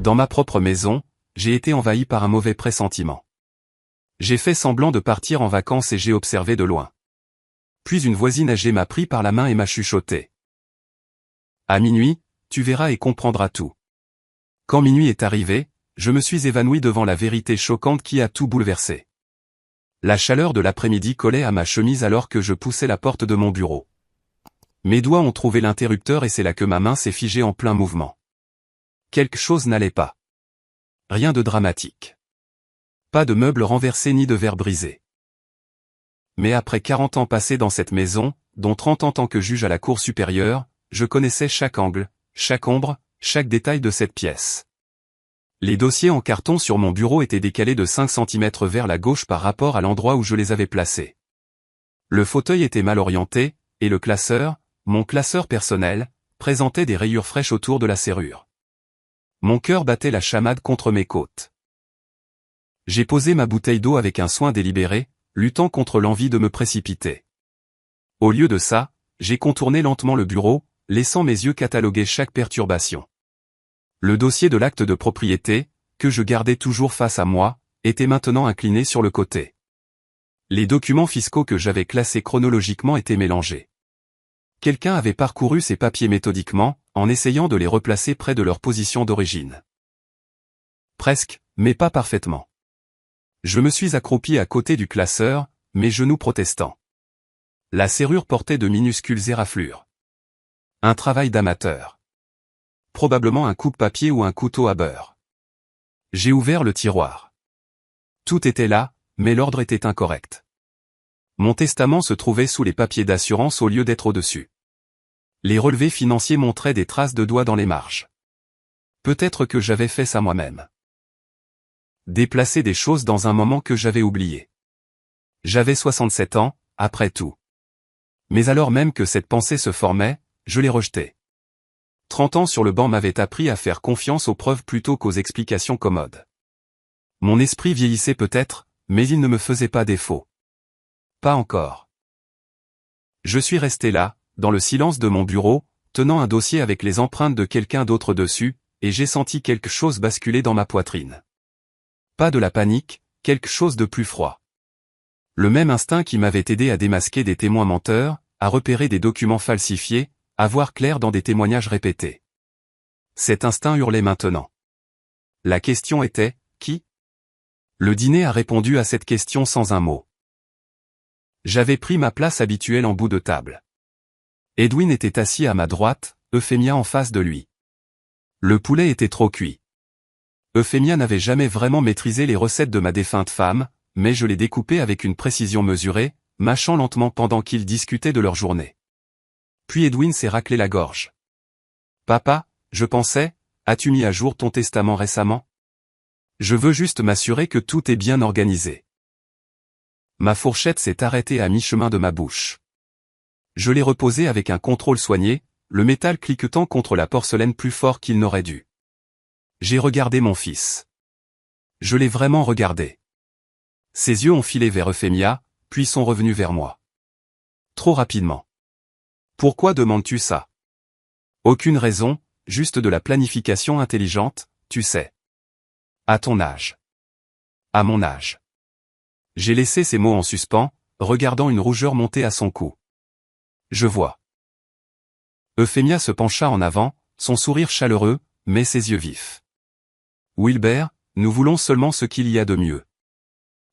Dans ma propre maison, j'ai été envahi par un mauvais pressentiment. J'ai fait semblant de partir en vacances et j'ai observé de loin. Puis une voisine âgée m'a pris par la main et m'a chuchoté. À minuit, tu verras et comprendras tout. Quand minuit est arrivé, je me suis évanoui devant la vérité choquante qui a tout bouleversé. La chaleur de l'après-midi collait à ma chemise alors que je poussais la porte de mon bureau. Mes doigts ont trouvé l'interrupteur et c'est là que ma main s'est figée en plein mouvement. Quelque chose n'allait pas. Rien de dramatique. Pas de meubles renversés ni de verres brisés. Mais après 40 ans passés dans cette maison, dont 30 en tant que juge à la cour supérieure, je connaissais chaque angle, chaque ombre, chaque détail de cette pièce. Les dossiers en carton sur mon bureau étaient décalés de 5 cm vers la gauche par rapport à l'endroit où je les avais placés. Le fauteuil était mal orienté, et le classeur, mon classeur personnel, présentait des rayures fraîches autour de la serrure. Mon cœur battait la chamade contre mes côtes. J'ai posé ma bouteille d'eau avec un soin délibéré, luttant contre l'envie de me précipiter. Au lieu de ça, j'ai contourné lentement le bureau, laissant mes yeux cataloguer chaque perturbation. Le dossier de l'acte de propriété, que je gardais toujours face à moi, était maintenant incliné sur le côté. Les documents fiscaux que j'avais classés chronologiquement étaient mélangés. Quelqu'un avait parcouru ces papiers méthodiquement, en essayant de les replacer près de leur position d'origine. Presque, mais pas parfaitement. Je me suis accroupi à côté du classeur, mes genoux protestant. La serrure portait de minuscules éraflures. Un travail d'amateur. Probablement un coupe-papier ou un couteau à beurre. J'ai ouvert le tiroir. Tout était là, mais l'ordre était incorrect. Mon testament se trouvait sous les papiers d'assurance au lieu d'être au-dessus. Les relevés financiers montraient des traces de doigts dans les marges. Peut-être que j'avais fait ça moi-même. Déplacer des choses dans un moment que j'avais oublié. J'avais 67 ans, après tout. Mais alors même que cette pensée se formait, je l'ai rejetée. 30 ans sur le banc m'avaient appris à faire confiance aux preuves plutôt qu'aux explications commodes. Mon esprit vieillissait peut-être, mais il ne me faisait pas défaut. Pas encore. Je suis resté là, dans le silence de mon bureau, tenant un dossier avec les empreintes de quelqu'un d'autre dessus, et j'ai senti quelque chose basculer dans ma poitrine. Pas de la panique, quelque chose de plus froid. Le même instinct qui m'avait aidé à démasquer des témoins menteurs, à repérer des documents falsifiés, à voir clair dans des témoignages répétés. Cet instinct hurlait maintenant. La question était, qui ? Le dîner a répondu à cette question sans un mot. J'avais pris ma place habituelle en bout de table. Edwin était assis à ma droite, Euphémia en face de lui. Le poulet était trop cuit. Euphémia n'avait jamais vraiment maîtrisé les recettes de ma défunte femme, mais je les découpais avec une précision mesurée, mâchant lentement pendant qu'ils discutaient de leur journée. Puis Edwin s'est raclé la gorge. « Papa, je pensais, as-tu mis à jour ton testament récemment ? Je veux juste m'assurer que tout est bien organisé. » Ma fourchette s'est arrêtée à mi-chemin de ma bouche. Je l'ai reposée avec un contrôle soigné, le métal cliquetant contre la porcelaine plus fort qu'il n'aurait dû. J'ai regardé mon fils. Je l'ai vraiment regardé. Ses yeux ont filé vers Euphémia, puis sont revenus vers moi. Trop rapidement. Pourquoi demandes-tu ça ? Aucune raison, juste de la planification intelligente, tu sais. À ton âge. À mon âge. J'ai laissé ces mots en suspens, regardant une rougeur monter à son cou. Je vois. Euphémia se pencha en avant, son sourire chaleureux, mais ses yeux vifs. Wilbert, nous voulons seulement ce qu'il y a de mieux.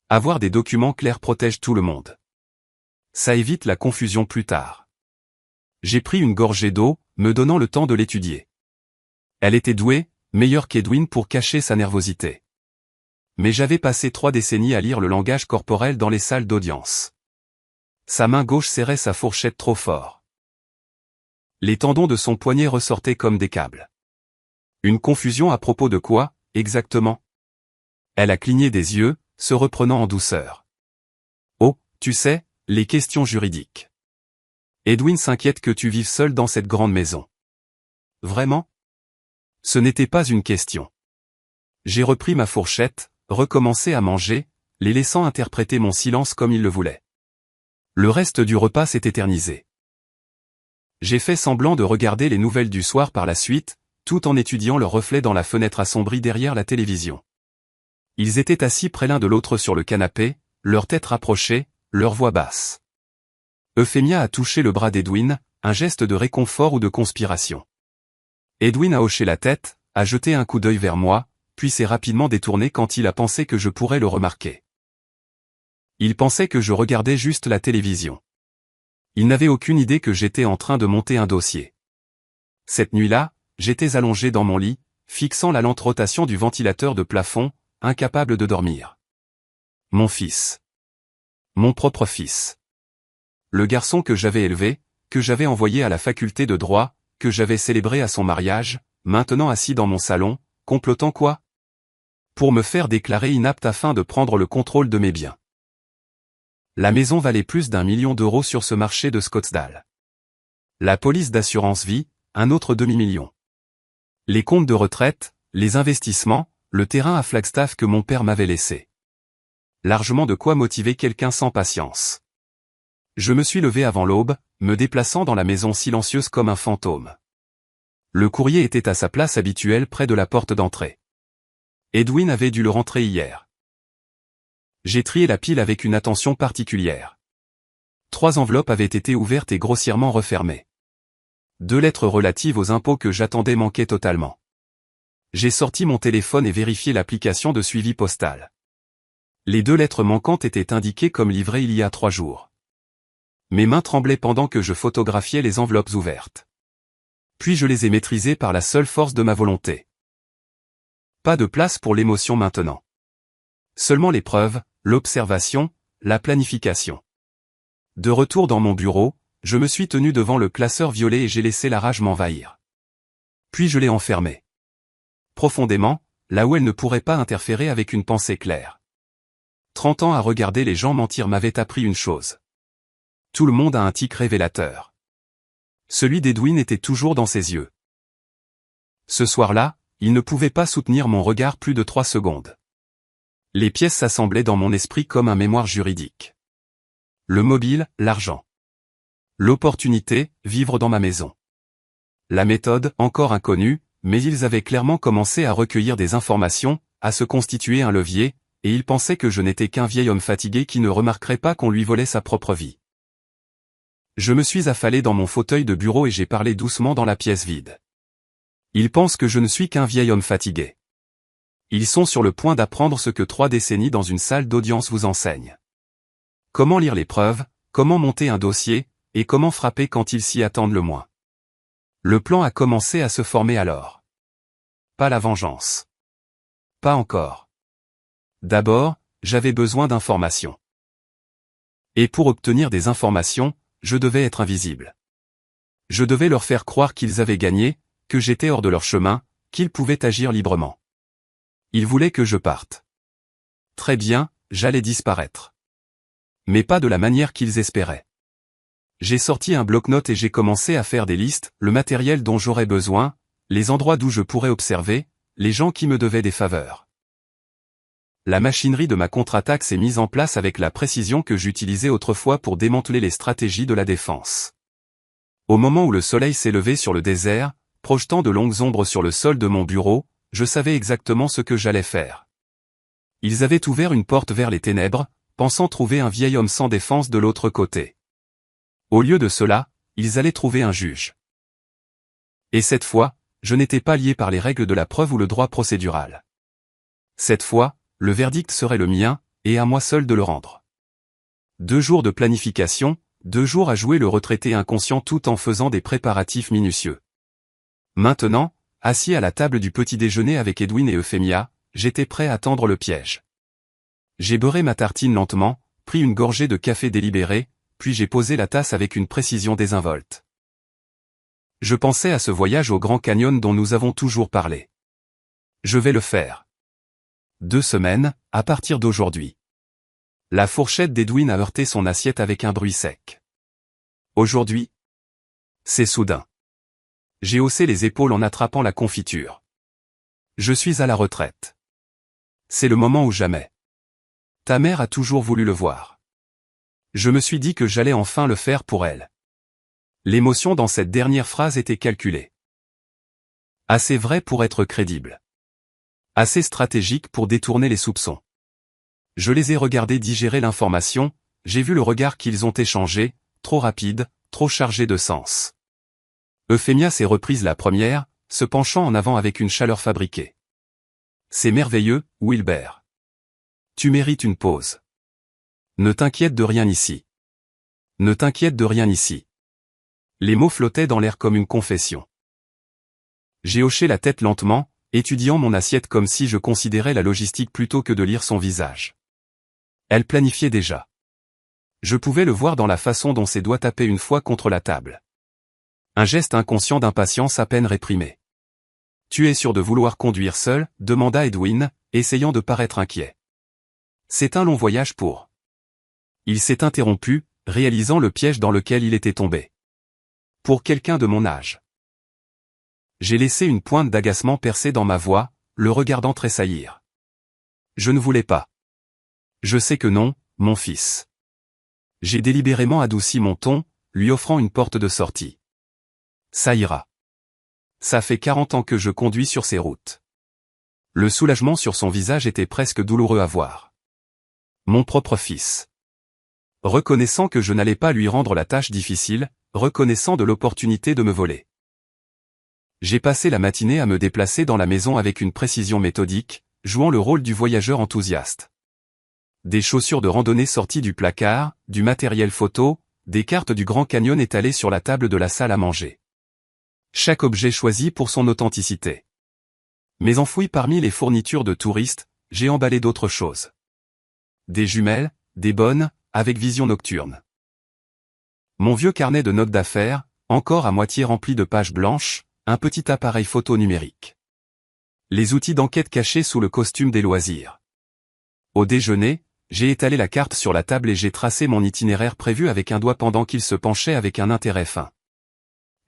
Avoir des documents clairs protège tout le monde. Ça évite la confusion plus tard. J'ai pris une gorgée d'eau, me donnant le temps de l'étudier. Elle était douée, meilleure qu'Edwin pour cacher sa nervosité. Mais j'avais passé 3 décennies à lire le langage corporel dans les salles d'audience. Sa main gauche serrait sa fourchette trop fort. Les tendons de son poignet ressortaient comme des câbles. Une confusion à propos de quoi, exactement ? Elle a cligné des yeux, se reprenant en douceur. Oh, tu sais, les questions juridiques. Edwin s'inquiète que tu vives seul dans cette grande maison. Vraiment ? Ce n'était pas une question. J'ai repris ma fourchette, recommencé à manger, les laissant interpréter mon silence comme il le voulait. Le reste du repas s'est éternisé. J'ai fait semblant de regarder les nouvelles du soir par la suite, tout en étudiant leur reflet dans la fenêtre assombrie derrière la télévision. Ils étaient assis près l'un de l'autre sur le canapé, leurs têtes rapprochées, leur voix basse. Euphemia a touché le bras d'Edwin, un geste de réconfort ou de conspiration. Edwin a hoché la tête, a jeté un coup d'œil vers moi, puis s'est rapidement détourné quand il a pensé que je pourrais le remarquer. Il pensait que je regardais juste la télévision. Il n'avait aucune idée que j'étais en train de monter un dossier. Cette nuit-là, j'étais allongé dans mon lit, fixant la lente rotation du ventilateur de plafond, incapable de dormir. Mon fils. Mon propre fils. Le garçon que j'avais élevé, que j'avais envoyé à la faculté de droit, que j'avais célébré à son mariage, maintenant assis dans mon salon, complotant quoi? Pour me faire déclarer inapte afin de prendre le contrôle de mes biens. La maison valait plus d'1 million d'euros sur ce marché de Scottsdale. La police d'assurance vie, un autre demi-million. Les comptes de retraite, les investissements, le terrain à Flagstaff que mon père m'avait laissé. Largement de quoi motiver quelqu'un sans patience. Je me suis levé avant l'aube, me déplaçant dans la maison silencieuse comme un fantôme. Le courrier était à sa place habituelle près de la porte d'entrée. Edwin avait dû le rentrer hier. J'ai trié la pile avec une attention particulière. 3 enveloppes avaient été ouvertes et grossièrement refermées. 2 lettres relatives aux impôts que j'attendais manquaient totalement. J'ai sorti mon téléphone et vérifié l'application de suivi postal. Les 2 lettres manquantes étaient indiquées comme livrées il y a 3 jours. Mes mains tremblaient pendant que je photographiais les enveloppes ouvertes. Puis je les ai maîtrisées par la seule force de ma volonté. Pas de place pour l'émotion maintenant. Seulement l'épreuve, l'observation, la planification. De retour dans mon bureau, je me suis tenu devant le classeur violet et j'ai laissé la rage m'envahir. Puis je l'ai enfermée. Profondément, là où elle ne pourrait pas interférer avec une pensée claire. 30 ans à regarder les gens mentir m'avait appris une chose. Tout le monde a un tic révélateur. Celui d'Edwin était toujours dans ses yeux. Ce soir-là, il ne pouvait pas soutenir mon regard plus de 3 secondes. Les pièces s'assemblaient dans mon esprit comme un mémoire juridique. Le mobile, l'argent. L'opportunité, vivre dans ma maison. La méthode, encore inconnue, mais ils avaient clairement commencé à recueillir des informations, à se constituer un levier, et ils pensaient que je n'étais qu'un vieil homme fatigué qui ne remarquerait pas qu'on lui volait sa propre vie. Je me suis affalé dans mon fauteuil de bureau et j'ai parlé doucement dans la pièce vide. Ils pensent que je ne suis qu'un vieil homme fatigué. Ils sont sur le point d'apprendre ce que 3 décennies dans une salle d'audience vous enseignent. Comment lire les preuves, comment monter un dossier, et comment frapper quand ils s'y attendent le moins. Le plan a commencé à se former alors. Pas la vengeance. Pas encore. D'abord, j'avais besoin d'informations. Et pour obtenir des informations, je devais être invisible. Je devais leur faire croire qu'ils avaient gagné, que j'étais hors de leur chemin, qu'ils pouvaient agir librement. Ils voulaient que je parte. Très bien, j'allais disparaître. Mais pas de la manière qu'ils espéraient. J'ai sorti un bloc-notes et j'ai commencé à faire des listes, le matériel dont j'aurais besoin, les endroits d'où je pourrais observer, les gens qui me devaient des faveurs. La machinerie de ma contre-attaque s'est mise en place avec la précision que j'utilisais autrefois pour démanteler les stratégies de la défense. Au moment où le soleil s'est levé sur le désert, projetant de longues ombres sur le sol de mon bureau, je savais exactement ce que j'allais faire. Ils avaient ouvert une porte vers les ténèbres, pensant trouver un vieil homme sans défense de l'autre côté. Au lieu de cela, ils allaient trouver un juge. Et cette fois, je n'étais pas lié par les règles de la preuve ou le droit procédural. Cette fois, le verdict serait le mien, et à moi seul de le rendre. 2 jours de planification, 2 jours à jouer le retraité inconscient tout en faisant des préparatifs minutieux. Maintenant, assis à la table du petit déjeuner avec Edwin et Euphemia, j'étais prêt à tendre le piège. J'ai beurré ma tartine lentement, pris une gorgée de café délibéré, puis j'ai posé la tasse avec une précision désinvolte. Je pensais à ce voyage au Grand Canyon dont nous avons toujours parlé. Je vais le faire. 2 semaines, à partir d'aujourd'hui. La fourchette d'Edwin a heurté son assiette avec un bruit sec. Aujourd'hui? C'est soudain. J'ai haussé les épaules en attrapant la confiture. Je suis à la retraite. C'est le moment ou jamais. Ta mère a toujours voulu le voir. Je me suis dit que j'allais enfin le faire pour elle. L'émotion dans cette dernière phrase était calculée. Assez vrai pour être crédible. Assez stratégique pour détourner les soupçons. Je les ai regardés digérer l'information, j'ai vu le regard qu'ils ont échangé, trop rapide, trop chargé de sens. Euphémia s'est reprise la première, se penchant en avant avec une chaleur fabriquée. C'est merveilleux, Wilbert. Tu mérites une pause. Ne t'inquiète de rien ici. Ne t'inquiète de rien ici. Les mots flottaient dans l'air comme une confession. J'ai hoché la tête lentement, étudiant mon assiette comme si je considérais la logistique plutôt que de lire son visage. Elle planifiait déjà. Je pouvais le voir dans la façon dont ses doigts tapaient une fois contre la table. Un geste inconscient d'impatience à peine réprimé. « Tu es sûr de vouloir conduire seul ?» demanda Edwin, essayant de paraître inquiet. « C'est un long voyage pour... » Il s'est interrompu, réalisant le piège dans lequel il était tombé. « Pour quelqu'un de mon âge. » J'ai laissé une pointe d'agacement percer dans ma voix, le regardant tressaillir. « Je ne voulais pas. »« Je sais que non, mon fils. » J'ai délibérément adouci mon ton, lui offrant une porte de sortie. « Ça ira. Ça fait 40 ans que je conduis sur ces routes. » Le soulagement sur son visage était presque douloureux à voir. Mon propre fils. Reconnaissant que je n'allais pas lui rendre la tâche difficile, reconnaissant de l'opportunité de me voler. J'ai passé la matinée à me déplacer dans la maison avec une précision méthodique, jouant le rôle du voyageur enthousiaste. Des chaussures de randonnée sorties du placard, du matériel photo, des cartes du Grand Canyon étalées sur la table de la salle à manger. Chaque objet choisi pour son authenticité. Mais enfoui parmi les fournitures de touristes, j'ai emballé d'autres choses. Des jumelles, des bonnes, avec vision nocturne. Mon vieux carnet de notes d'affaires, encore à moitié rempli de pages blanches, un petit appareil photo numérique. Les outils d'enquête cachés sous le costume des loisirs. Au déjeuner, j'ai étalé la carte sur la table et j'ai tracé mon itinéraire prévu avec un doigt pendant qu'il se penchait avec un intérêt fin.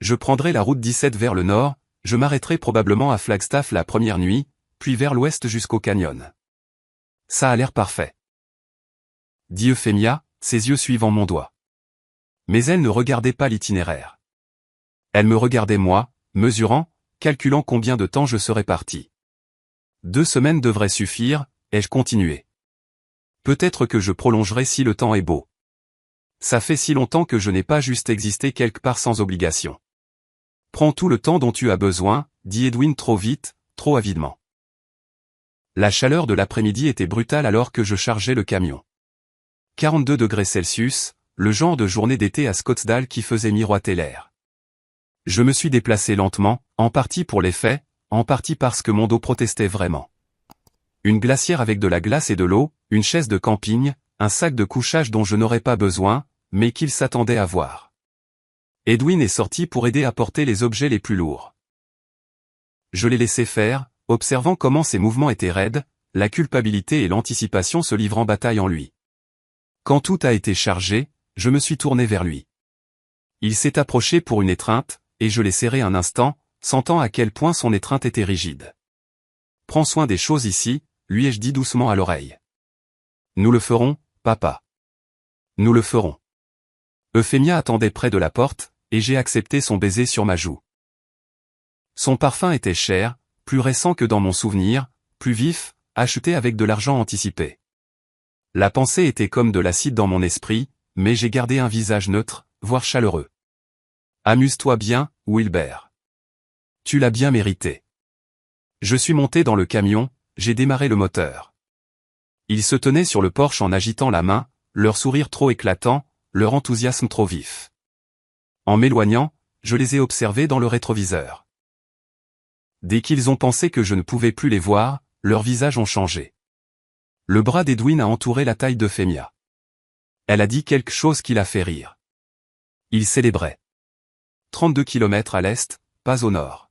Je prendrai la route 17 vers le nord, je m'arrêterai probablement à Flagstaff la première nuit, puis vers l'ouest jusqu'au canyon. Ça a l'air parfait. Dit Euphémia, ses yeux suivant mon doigt. Mais elle ne regardait pas l'itinéraire. Elle me regardait moi, mesurant, calculant combien de temps je serais parti. 2 semaines devraient suffire, ai-je continué. Peut-être que je prolongerai si le temps est beau. Ça fait si longtemps que je n'ai pas juste existé quelque part sans obligation. Prends tout le temps dont tu as besoin, dit Edwin trop vite, trop avidement. La chaleur de l'après-midi était brutale alors que je chargeais le camion. 42 degrés Celsius, le genre de journée d'été à Scottsdale qui faisait miroiter l'air. Je me suis déplacé lentement, en partie pour l'effet, en partie parce que mon dos protestait vraiment. Une glacière avec de la glace et de l'eau, une chaise de camping, un sac de couchage dont je n'aurais pas besoin, mais qu'il s'attendait à voir. Edwin est sorti pour aider à porter les objets les plus lourds. Je l'ai laissé faire, observant comment ses mouvements étaient raides, la culpabilité et l'anticipation se livrant bataille en lui. Quand tout a été chargé, je me suis tourné vers lui. Il s'est approché pour une étreinte, et je l'ai serré un instant, sentant à quel point son étreinte était rigide. « Prends soin des choses ici », lui ai-je dit doucement à l'oreille. « Nous le ferons, papa. Nous le ferons. » Euphémia attendait près de la porte, et j'ai accepté son baiser sur ma joue. Son parfum était cher, plus récent que dans mon souvenir, plus vif, acheté avec de l'argent anticipé. La pensée était comme de l'acide dans mon esprit, mais j'ai gardé un visage neutre, voire chaleureux. Amuse-toi bien, Wilbert. Tu l'as bien mérité. Je suis monté dans le camion, j'ai démarré le moteur. Ils se tenaient sur le porche en agitant la main, leur sourire trop éclatant, leur enthousiasme trop vif. En m'éloignant, je les ai observés dans le rétroviseur. Dès qu'ils ont pensé que je ne pouvais plus les voir, leurs visages ont changé. Le bras d'Edwin a entouré la taille d'Euphémia. Elle a dit quelque chose qui l'a fait rire. Il célébrait. 32 km à l'est, pas au nord.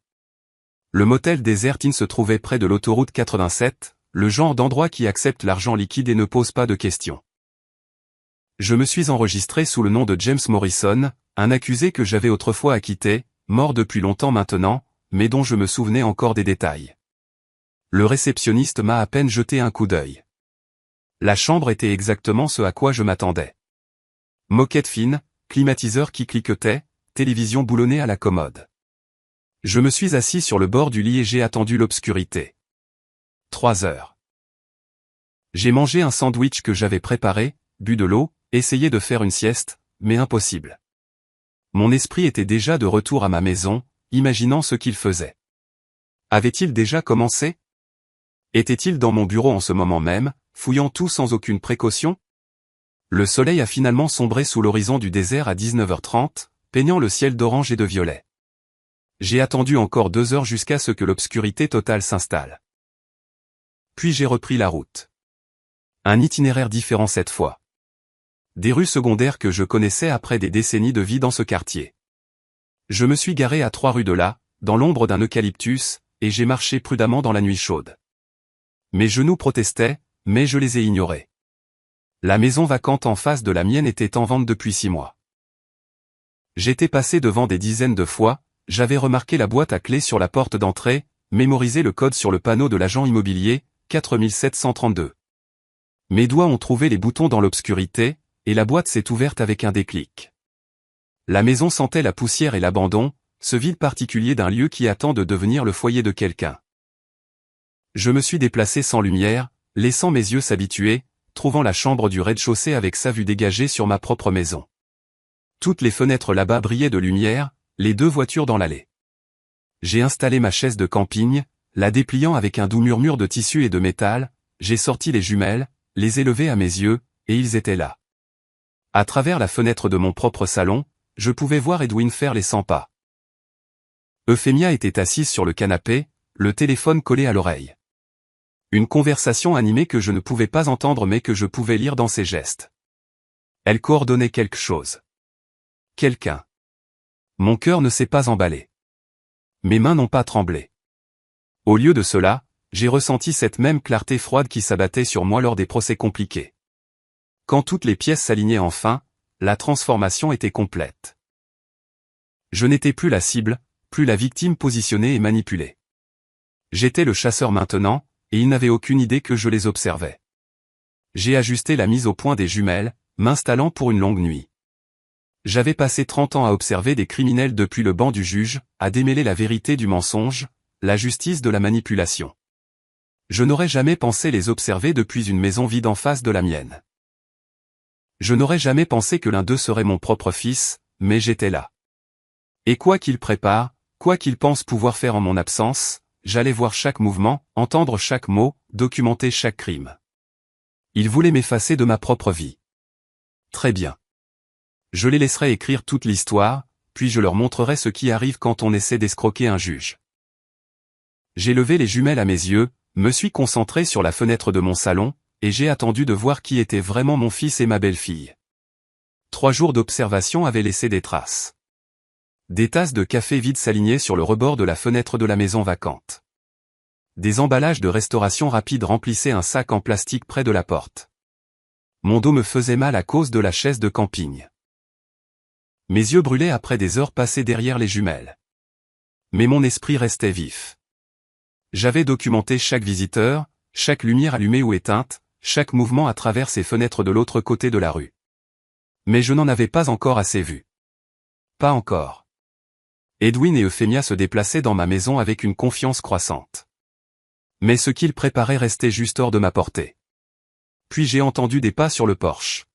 Le motel Desert Inn se trouvait près de l'autoroute 87, le genre d'endroit qui accepte l'argent liquide et ne pose pas de questions. Je me suis enregistré sous le nom de James Morrison, un accusé que j'avais autrefois acquitté, mort depuis longtemps maintenant, mais dont je me souvenais encore des détails. Le réceptionniste m'a à peine jeté un coup d'œil. La chambre était exactement ce à quoi je m'attendais. Moquette fine, climatiseur qui cliquetait, télévision boulonnée à la commode. Je me suis assis sur le bord du lit et j'ai attendu l'obscurité. 3 heures. J'ai mangé un sandwich que j'avais préparé, bu de l'eau, essayé de faire une sieste, mais impossible. Mon esprit était déjà de retour à ma maison, imaginant ce qu'il faisait. Avait-il déjà commencé? Était-il dans mon bureau en ce moment même, fouillant tout sans aucune précaution? Le soleil a finalement sombré sous l'horizon du désert à 19h30, peignant le ciel d'orange et de violet. J'ai attendu encore 2 heures jusqu'à ce que l'obscurité totale s'installe. Puis j'ai repris la route. Un itinéraire différent cette fois. Des rues secondaires que je connaissais après des décennies de vie dans ce quartier. Je me suis garé à 3 rues de là, dans l'ombre d'un eucalyptus, et j'ai marché prudemment dans la nuit chaude. Mes genoux protestaient, mais je les ai ignorés. La maison vacante en face de la mienne était en vente depuis 6 mois. J'étais passé devant des dizaines de fois, j'avais remarqué la boîte à clés sur la porte d'entrée, mémorisé le code sur le panneau de l'agent immobilier, 4732. Mes doigts ont trouvé les boutons dans l'obscurité, et la boîte s'est ouverte avec un déclic. La maison sentait la poussière et l'abandon, ce vide particulier d'un lieu qui attend de devenir le foyer de quelqu'un. Je me suis déplacé sans lumière, laissant mes yeux s'habituer, trouvant la chambre du rez-de-chaussée avec sa vue dégagée sur ma propre maison. Toutes les fenêtres là-bas brillaient de lumière, les 2 voitures dans l'allée. J'ai installé ma chaise de camping, la dépliant avec un doux murmure de tissu et de métal, j'ai sorti les jumelles, les ai levées à mes yeux, et ils étaient là. À travers la fenêtre de mon propre salon, je pouvais voir Edwin faire les 100 pas. Euphémia était assise sur le canapé, le téléphone collé à l'oreille. Une conversation animée que je ne pouvais pas entendre mais que je pouvais lire dans ses gestes. Elle coordonnait quelque chose. Quelqu'un. Mon cœur ne s'est pas emballé. Mes mains n'ont pas tremblé. Au lieu de cela, j'ai ressenti cette même clarté froide qui s'abattait sur moi lors des procès compliqués. Quand toutes les pièces s'alignaient enfin, la transformation était complète. Je n'étais plus la cible, plus la victime positionnée et manipulée. J'étais le chasseur maintenant, et ils n'avaient aucune idée que je les observais. J'ai ajusté la mise au point des jumelles, m'installant pour une longue nuit. J'avais passé 30 ans à observer des criminels depuis le banc du juge, à démêler la vérité du mensonge, la justice de la manipulation. Je n'aurais jamais pensé les observer depuis une maison vide en face de la mienne. Je n'aurais jamais pensé que l'un d'eux serait mon propre fils, mais j'étais là. Et quoi qu'il prépare, quoi qu'il pense pouvoir faire en mon absence, j'allais voir chaque mouvement, entendre chaque mot, documenter chaque crime. Il voulait m'effacer de ma propre vie. Très bien. Je les laisserai écrire toute l'histoire, puis je leur montrerai ce qui arrive quand on essaie d'escroquer un juge. J'ai levé les jumelles à mes yeux, me suis concentré sur la fenêtre de mon salon, et j'ai attendu de voir qui était vraiment mon fils et ma belle-fille. 3 jours d'observation avaient laissé des traces. Des tasses de café vides s'alignaient sur le rebord de la fenêtre de la maison vacante. Des emballages de restauration rapide remplissaient un sac en plastique près de la porte. Mon dos me faisait mal à cause de la chaise de camping. Mes yeux brûlaient après des heures passées derrière les jumelles. Mais mon esprit restait vif. J'avais documenté chaque visiteur, chaque lumière allumée ou éteinte, chaque mouvement à travers ces fenêtres de l'autre côté de la rue. Mais je n'en avais pas encore assez vu. Pas encore. Edwin et Euphémia se déplaçaient dans ma maison avec une confiance croissante. Mais ce qu'ils préparaient restait juste hors de ma portée. Puis j'ai entendu des pas sur le porche.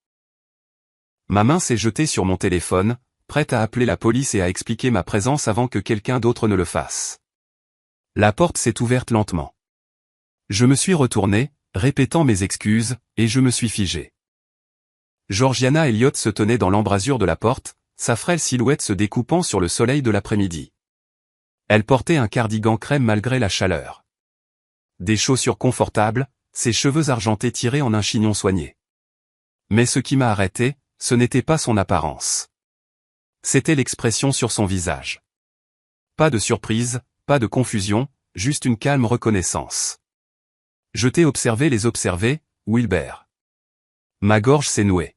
Ma main s'est jetée sur mon téléphone, prête à appeler la police et à expliquer ma présence avant que quelqu'un d'autre ne le fasse. La porte s'est ouverte lentement. Je me suis retourné, répétant mes excuses, et je me suis figé. Georgiana Elliott se tenait dans l'embrasure de la porte, sa frêle silhouette se découpant sur le soleil de l'après-midi. Elle portait un cardigan crème malgré la chaleur. Des chaussures confortables, ses cheveux argentés tirés en un chignon soigné. Mais ce qui m'a arrêté, ce n'était pas son apparence. C'était l'expression sur son visage. Pas de surprise, pas de confusion, juste une calme reconnaissance. Je t'ai observé les observer, Wilbert. Ma gorge s'est nouée.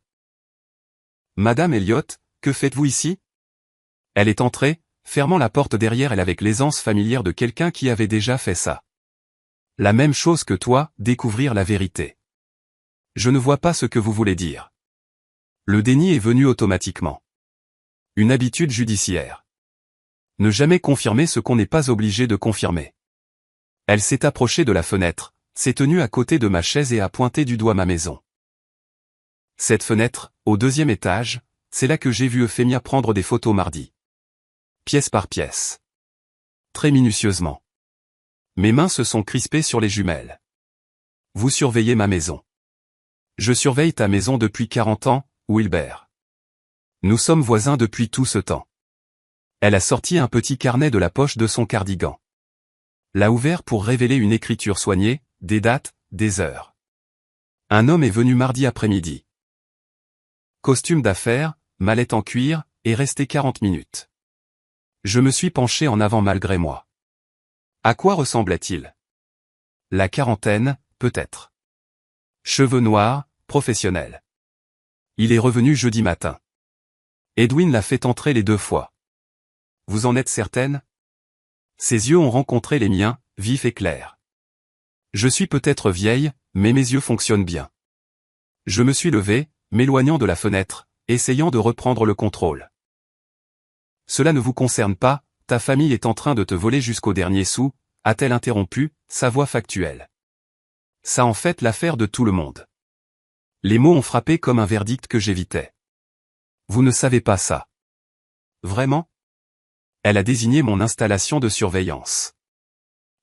Madame Elliott, que faites-vous ici? Elle est entrée, fermant la porte derrière elle avec l'aisance familière de quelqu'un qui avait déjà fait ça. La même chose que toi, découvrir la vérité. Je ne vois pas ce que vous voulez dire. Le déni est venu automatiquement. Une habitude judiciaire. Ne jamais confirmer ce qu'on n'est pas obligé de confirmer. Elle s'est approchée de la fenêtre, s'est tenue à côté de ma chaise et a pointé du doigt ma maison. Cette fenêtre, au 2e étage, c'est là que j'ai vu Euphémia prendre des photos mardi. Pièce par pièce. Très minutieusement. Mes mains se sont crispées sur les jumelles. Vous surveillez ma maison. Je surveille ta maison depuis 40 ans, Wilbert. Nous sommes voisins depuis tout ce temps. Elle a sorti un petit carnet de la poche de son cardigan. L'a ouvert pour révéler une écriture soignée, des dates, des heures. Un homme est venu mardi après-midi. Costume d'affaires, mallette en cuir, et resté 40 minutes. Je me suis penché en avant malgré moi. À quoi ressemblait-il? La quarantaine, peut-être. Cheveux noirs, professionnel. Il est revenu jeudi matin. Edwin l'a fait entrer les 2 fois. Vous en êtes certaine? Ses yeux ont rencontré les miens, vifs et clairs. Je suis peut-être vieille, mais mes yeux fonctionnent bien. Je me suis levé, m'éloignant de la fenêtre, essayant de reprendre le contrôle. Cela ne vous concerne pas, ta famille est en train de te voler jusqu'au dernier sou, a-t-elle interrompu, sa voix factuelle. Ça en fait l'affaire de tout le monde. Les mots ont frappé comme un verdict que j'évitais. Vous ne savez pas ça. Vraiment? Elle a désigné mon installation de surveillance.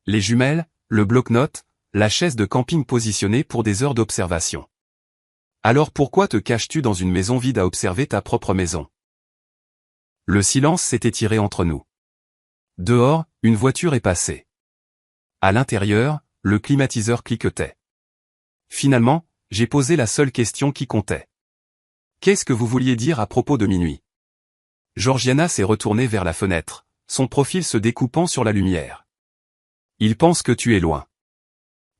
Les jumelles, le bloc-notes, la chaise de camping positionnée pour des heures d'observation. Alors pourquoi te caches-tu dans une maison vide à observer ta propre maison? Le silence s'est étiré entre nous. Dehors, une voiture est passée. À l'intérieur, le climatiseur cliquetait. Finalement, j'ai posé la seule question qui comptait. Qu'est-ce que vous vouliez dire à propos de minuit? Georgiana s'est retournée vers la fenêtre, son profil se découpant sur la lumière. Ils pensent que tu es loin.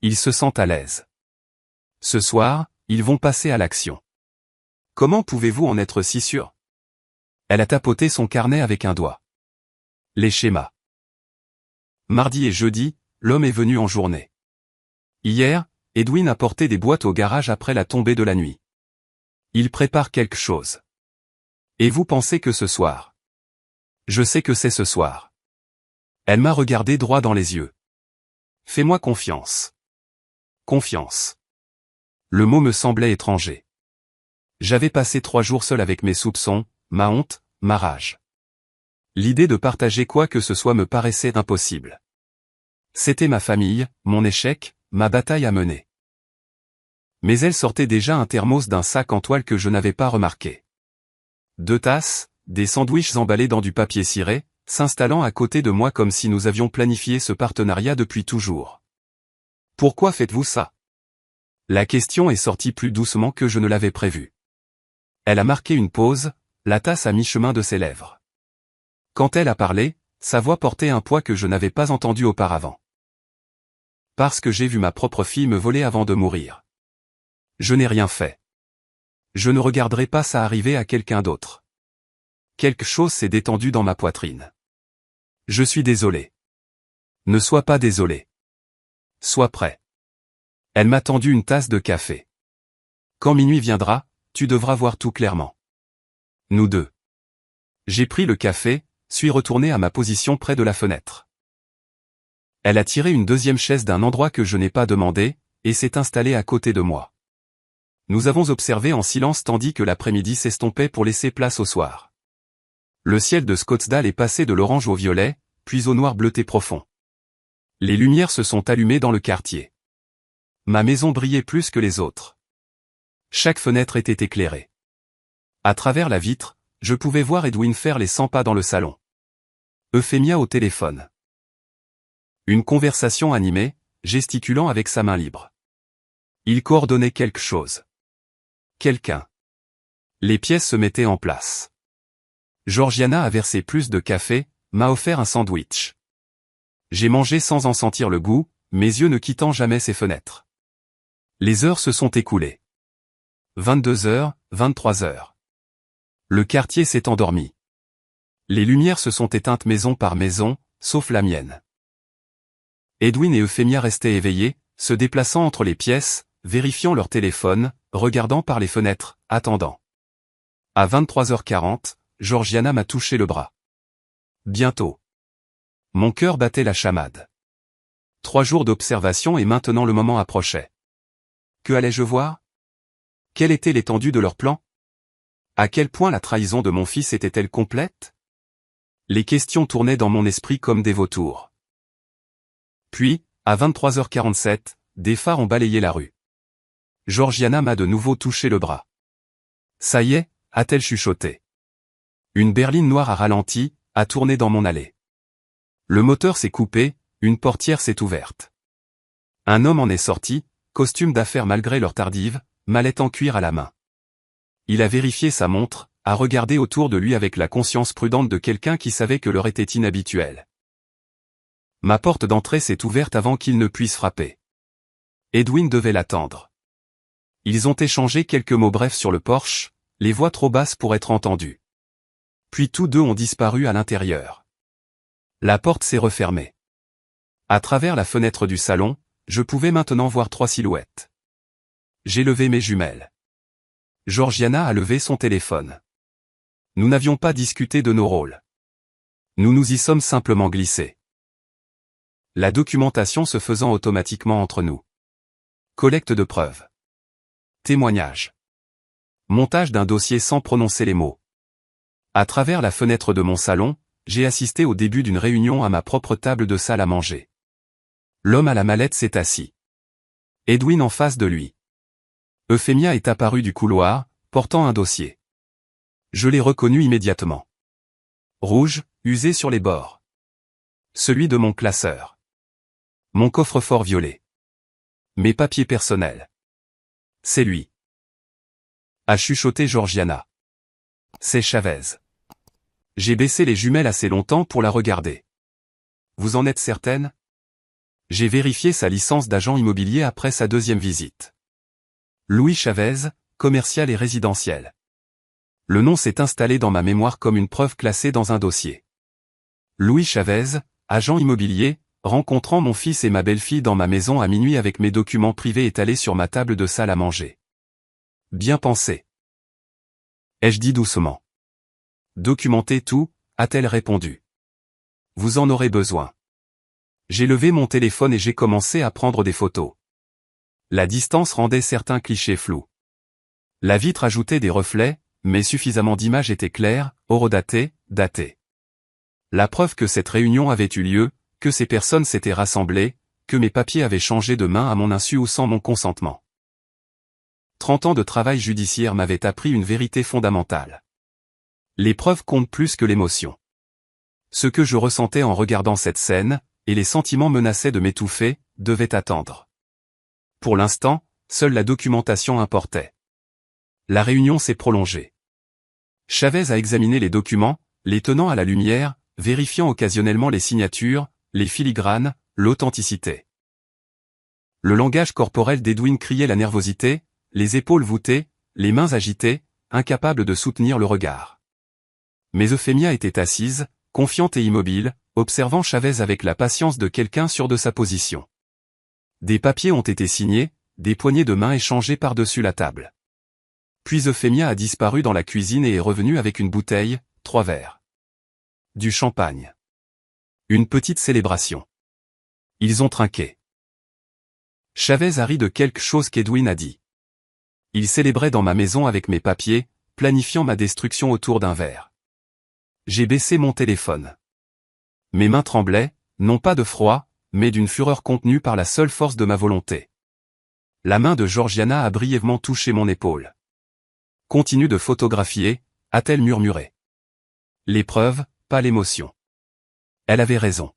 Ils se sentent à l'aise. Ce soir, ils vont passer à l'action. Comment pouvez-vous en être si sûr? Elle a tapoté son carnet avec un doigt. Les schémas. Mardi et jeudi, l'homme est venu en journée. Hier, Edwin a porté des boîtes au garage après la tombée de la nuit. Il prépare quelque chose. Et vous pensez que ce soir? Je sais que c'est ce soir. Elle m'a regardé droit dans les yeux. Fais-moi confiance. Confiance. Le mot me semblait étranger. J'avais passé 3 jours seul avec mes soupçons, ma honte, ma rage. L'idée de partager quoi que ce soit me paraissait impossible. C'était ma famille, mon échec, ma bataille à mener. Mais elle sortait déjà un thermos d'un sac en toile que je n'avais pas remarqué. 2 tasses, des sandwichs emballés dans du papier ciré, s'installant à côté de moi comme si nous avions planifié ce partenariat depuis toujours. Pourquoi faites-vous ça? La question est sortie plus doucement que je ne l'avais prévu. Elle a marqué une pause, la tasse à mi-chemin de ses lèvres. Quand elle a parlé, sa voix portait un poids que je n'avais pas entendu auparavant. Parce que j'ai vu ma propre fille me voler avant de mourir. Je n'ai rien fait. Je ne regarderai pas ça arriver à quelqu'un d'autre. Quelque chose s'est détendu dans ma poitrine. Je suis désolé. Ne sois pas désolé. Sois prêt. Elle m'a tendu une tasse de café. Quand minuit viendra, tu devras voir tout clairement. Nous deux. J'ai pris le café, suis retourné à ma position près de la fenêtre. Elle a tiré une 2e chaise d'un endroit que je n'ai pas demandé, et s'est installée à côté de moi. Nous avons observé en silence tandis que l'après-midi s'estompait pour laisser place au soir. Le ciel de Scottsdale est passé de l'orange au violet, puis au noir bleuté profond. Les lumières se sont allumées dans le quartier. Ma maison brillait plus que les autres. Chaque fenêtre était éclairée. À travers la vitre, je pouvais voir Edwin faire les 100 pas dans le salon. Euphémia au téléphone. Une conversation animée, gesticulant avec sa main libre. Il coordonnait quelque chose. Quelqu'un. Les pièces se mettaient en place. Georgiana a versé plus de café, m'a offert un sandwich. J'ai mangé sans en sentir le goût, mes yeux ne quittant jamais ses fenêtres. Les heures se sont écoulées. 22h, 23h. Le quartier s'est endormi. Les lumières se sont éteintes maison par maison, sauf la mienne. Edwin et Euphémia restaient éveillés, se déplaçant entre les pièces, vérifiant leur téléphone, regardant par les fenêtres, attendant. À 23h40, Georgiana m'a touché le bras. Bientôt. Mon cœur battait la chamade. 3 jours d'observation et maintenant le moment approchait. Que allais-je voir? Quelle était l'étendue de leur plan? À quel point la trahison de mon fils était-elle complète? Les questions tournaient dans mon esprit comme des vautours. Puis, à 23h47, des phares ont balayé la rue. Georgiana m'a de nouveau touché le bras. Ça y est, a-t-elle chuchoté. Une berline noire a ralenti, a tourné dans mon allée. Le moteur s'est coupé, une portière s'est ouverte. Un homme en est sorti, costume d'affaires malgré l'heure tardive, mallette en cuir à la main. Il a vérifié sa montre, a regardé autour de lui avec la conscience prudente de quelqu'un qui savait que l'heure était inhabituelle. Ma porte d'entrée s'est ouverte avant qu'il ne puisse frapper. Edwin devait l'attendre. Ils ont échangé quelques mots brefs sur le porche, les voix trop basses pour être entendues. Puis tous deux ont disparu à l'intérieur. La porte s'est refermée. À travers la fenêtre du salon, je pouvais maintenant voir 3 silhouettes. J'ai levé mes jumelles. Georgiana a levé son téléphone. Nous n'avions pas discuté de nos rôles. Nous nous y sommes simplement glissés. La documentation se faisant automatiquement entre nous. Collecte de preuves. Témoignages. Montage d'un dossier sans prononcer les mots. À travers la fenêtre de mon salon, j'ai assisté au début d'une réunion à ma propre table de salle à manger. L'homme à la mallette s'est assis. Edwin en face de lui. Euphémia est apparue du couloir, portant un dossier. Je l'ai reconnu immédiatement. Rouge, usé sur les bords. Celui de mon classeur. Mon coffre-fort violet. Mes papiers personnels. C'est lui. A chuchoté Georgiana. C'est Chavez. J'ai baissé les jumelles assez longtemps pour la regarder. Vous en êtes certaine? J'ai vérifié sa licence d'agent immobilier après sa 2e visite. Louis Chavez, commercial et résidentiel. Le nom s'est installé dans ma mémoire comme une preuve classée dans un dossier. Louis Chavez, agent immobilier, rencontrant mon fils et ma belle-fille dans ma maison à minuit avec mes documents privés étalés sur ma table de salle à manger. Bien pensé. Ai-je dit doucement. Documentez tout, a-t-elle répondu. Vous en aurez besoin. J'ai levé mon téléphone et j'ai commencé à prendre des photos. La distance rendait certains clichés flous. La vitre ajoutait des reflets, mais suffisamment d'images étaient claires, horodatées, datées. La preuve que cette réunion avait eu lieu, que ces personnes s'étaient rassemblées, que mes papiers avaient changé de main à mon insu ou sans mon consentement. 30 ans de travail judiciaire m'avaient appris une vérité fondamentale. Les preuves comptent plus que l'émotion. Ce que je ressentais en regardant cette scène, et les sentiments menaçaient de m'étouffer, devaient attendre. Pour l'instant, seule la documentation importait. La réunion s'est prolongée. Chavez a examiné les documents, les tenant à la lumière, vérifiant occasionnellement les signatures, les filigranes, l'authenticité. Le langage corporel d'Edwin criait la nervosité, les épaules voûtées, les mains agitées, incapable de soutenir le regard. Mais Euphémia était assise, confiante et immobile, observant Chavez avec la patience de quelqu'un sûr de sa position. Des papiers ont été signés, des poignées de main échangées par-dessus la table. Puis Euphémia a disparu dans la cuisine et est revenue avec une bouteille, 3 verres. Du champagne. Une petite célébration. Ils ont trinqué. Chavez a ri de quelque chose qu'Edwin a dit. Il célébrait dans ma maison avec mes papiers, planifiant ma destruction autour d'un verre. J'ai baissé mon téléphone. Mes mains tremblaient, non pas de froid, mais d'une fureur contenue par la seule force de ma volonté. La main de Georgiana a brièvement touché mon épaule. Continue de photographier, a-t-elle murmuré. L'épreuve, pas l'émotion. Elle avait raison.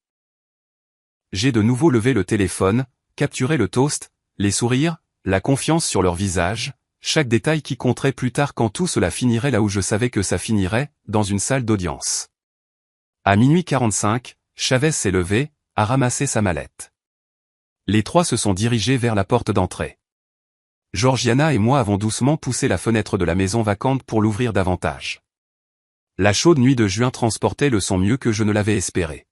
J'ai de nouveau levé le téléphone, capturé le toast, les sourires, la confiance sur leur visage, chaque détail qui compterait plus tard quand tout cela finirait là où je savais que ça finirait, dans une salle d'audience. À minuit 45, Chavez s'est levé, a ramassé sa mallette. Les 3 se sont dirigés vers la porte d'entrée. Georgiana et moi avons doucement poussé la fenêtre de la maison vacante pour l'ouvrir davantage. La chaude nuit de juin transportait le son mieux que je ne l'avais espéré.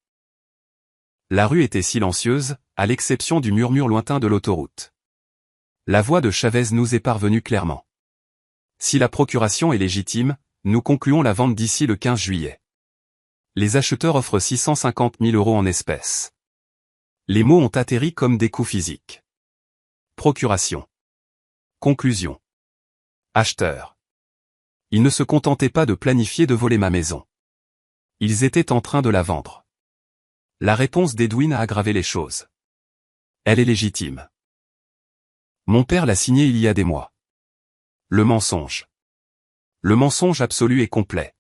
La rue était silencieuse, à l'exception du murmure lointain de l'autoroute. La voix de Chavez nous est parvenue clairement. Si la procuration est légitime, nous concluons la vente d'ici le 15 juillet. Les acheteurs offrent 650 000 € en espèces. Les mots ont atterri comme des coups physiques. Procuration. Conclusion. Acheteur. Ils ne se contentaient pas de planifier de voler ma maison. Ils étaient en train de la vendre. La réponse d'Edwin a aggravé les choses. Elle est légitime. Mon père l'a signée il y a des mois. Le mensonge. Le mensonge absolu et complet.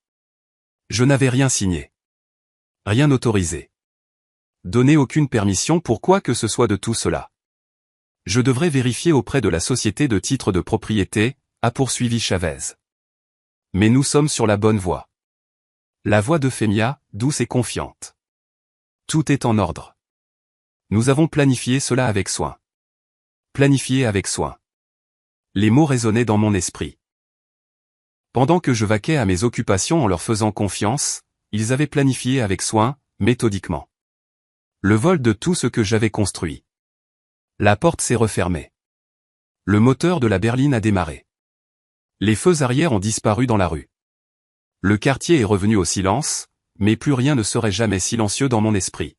Je n'avais rien signé. Rien autorisé. Donné aucune permission pour quoi que ce soit de tout cela. Je devrais vérifier auprès de la société de titres de propriété, a poursuivi Chavez. Mais nous sommes sur la bonne voie. La voix d'Euphemia, douce et confiante. Tout est en ordre. Nous avons planifié cela avec soin. Planifié avec soin. Les mots résonnaient dans mon esprit. Pendant que je vaquais à mes occupations en leur faisant confiance, ils avaient planifié avec soin, méthodiquement. Le vol de tout ce que j'avais construit. La porte s'est refermée. Le moteur de la berline a démarré. Les feux arrière ont disparu dans la rue. Le quartier est revenu au silence, mais plus rien ne serait jamais silencieux dans mon esprit.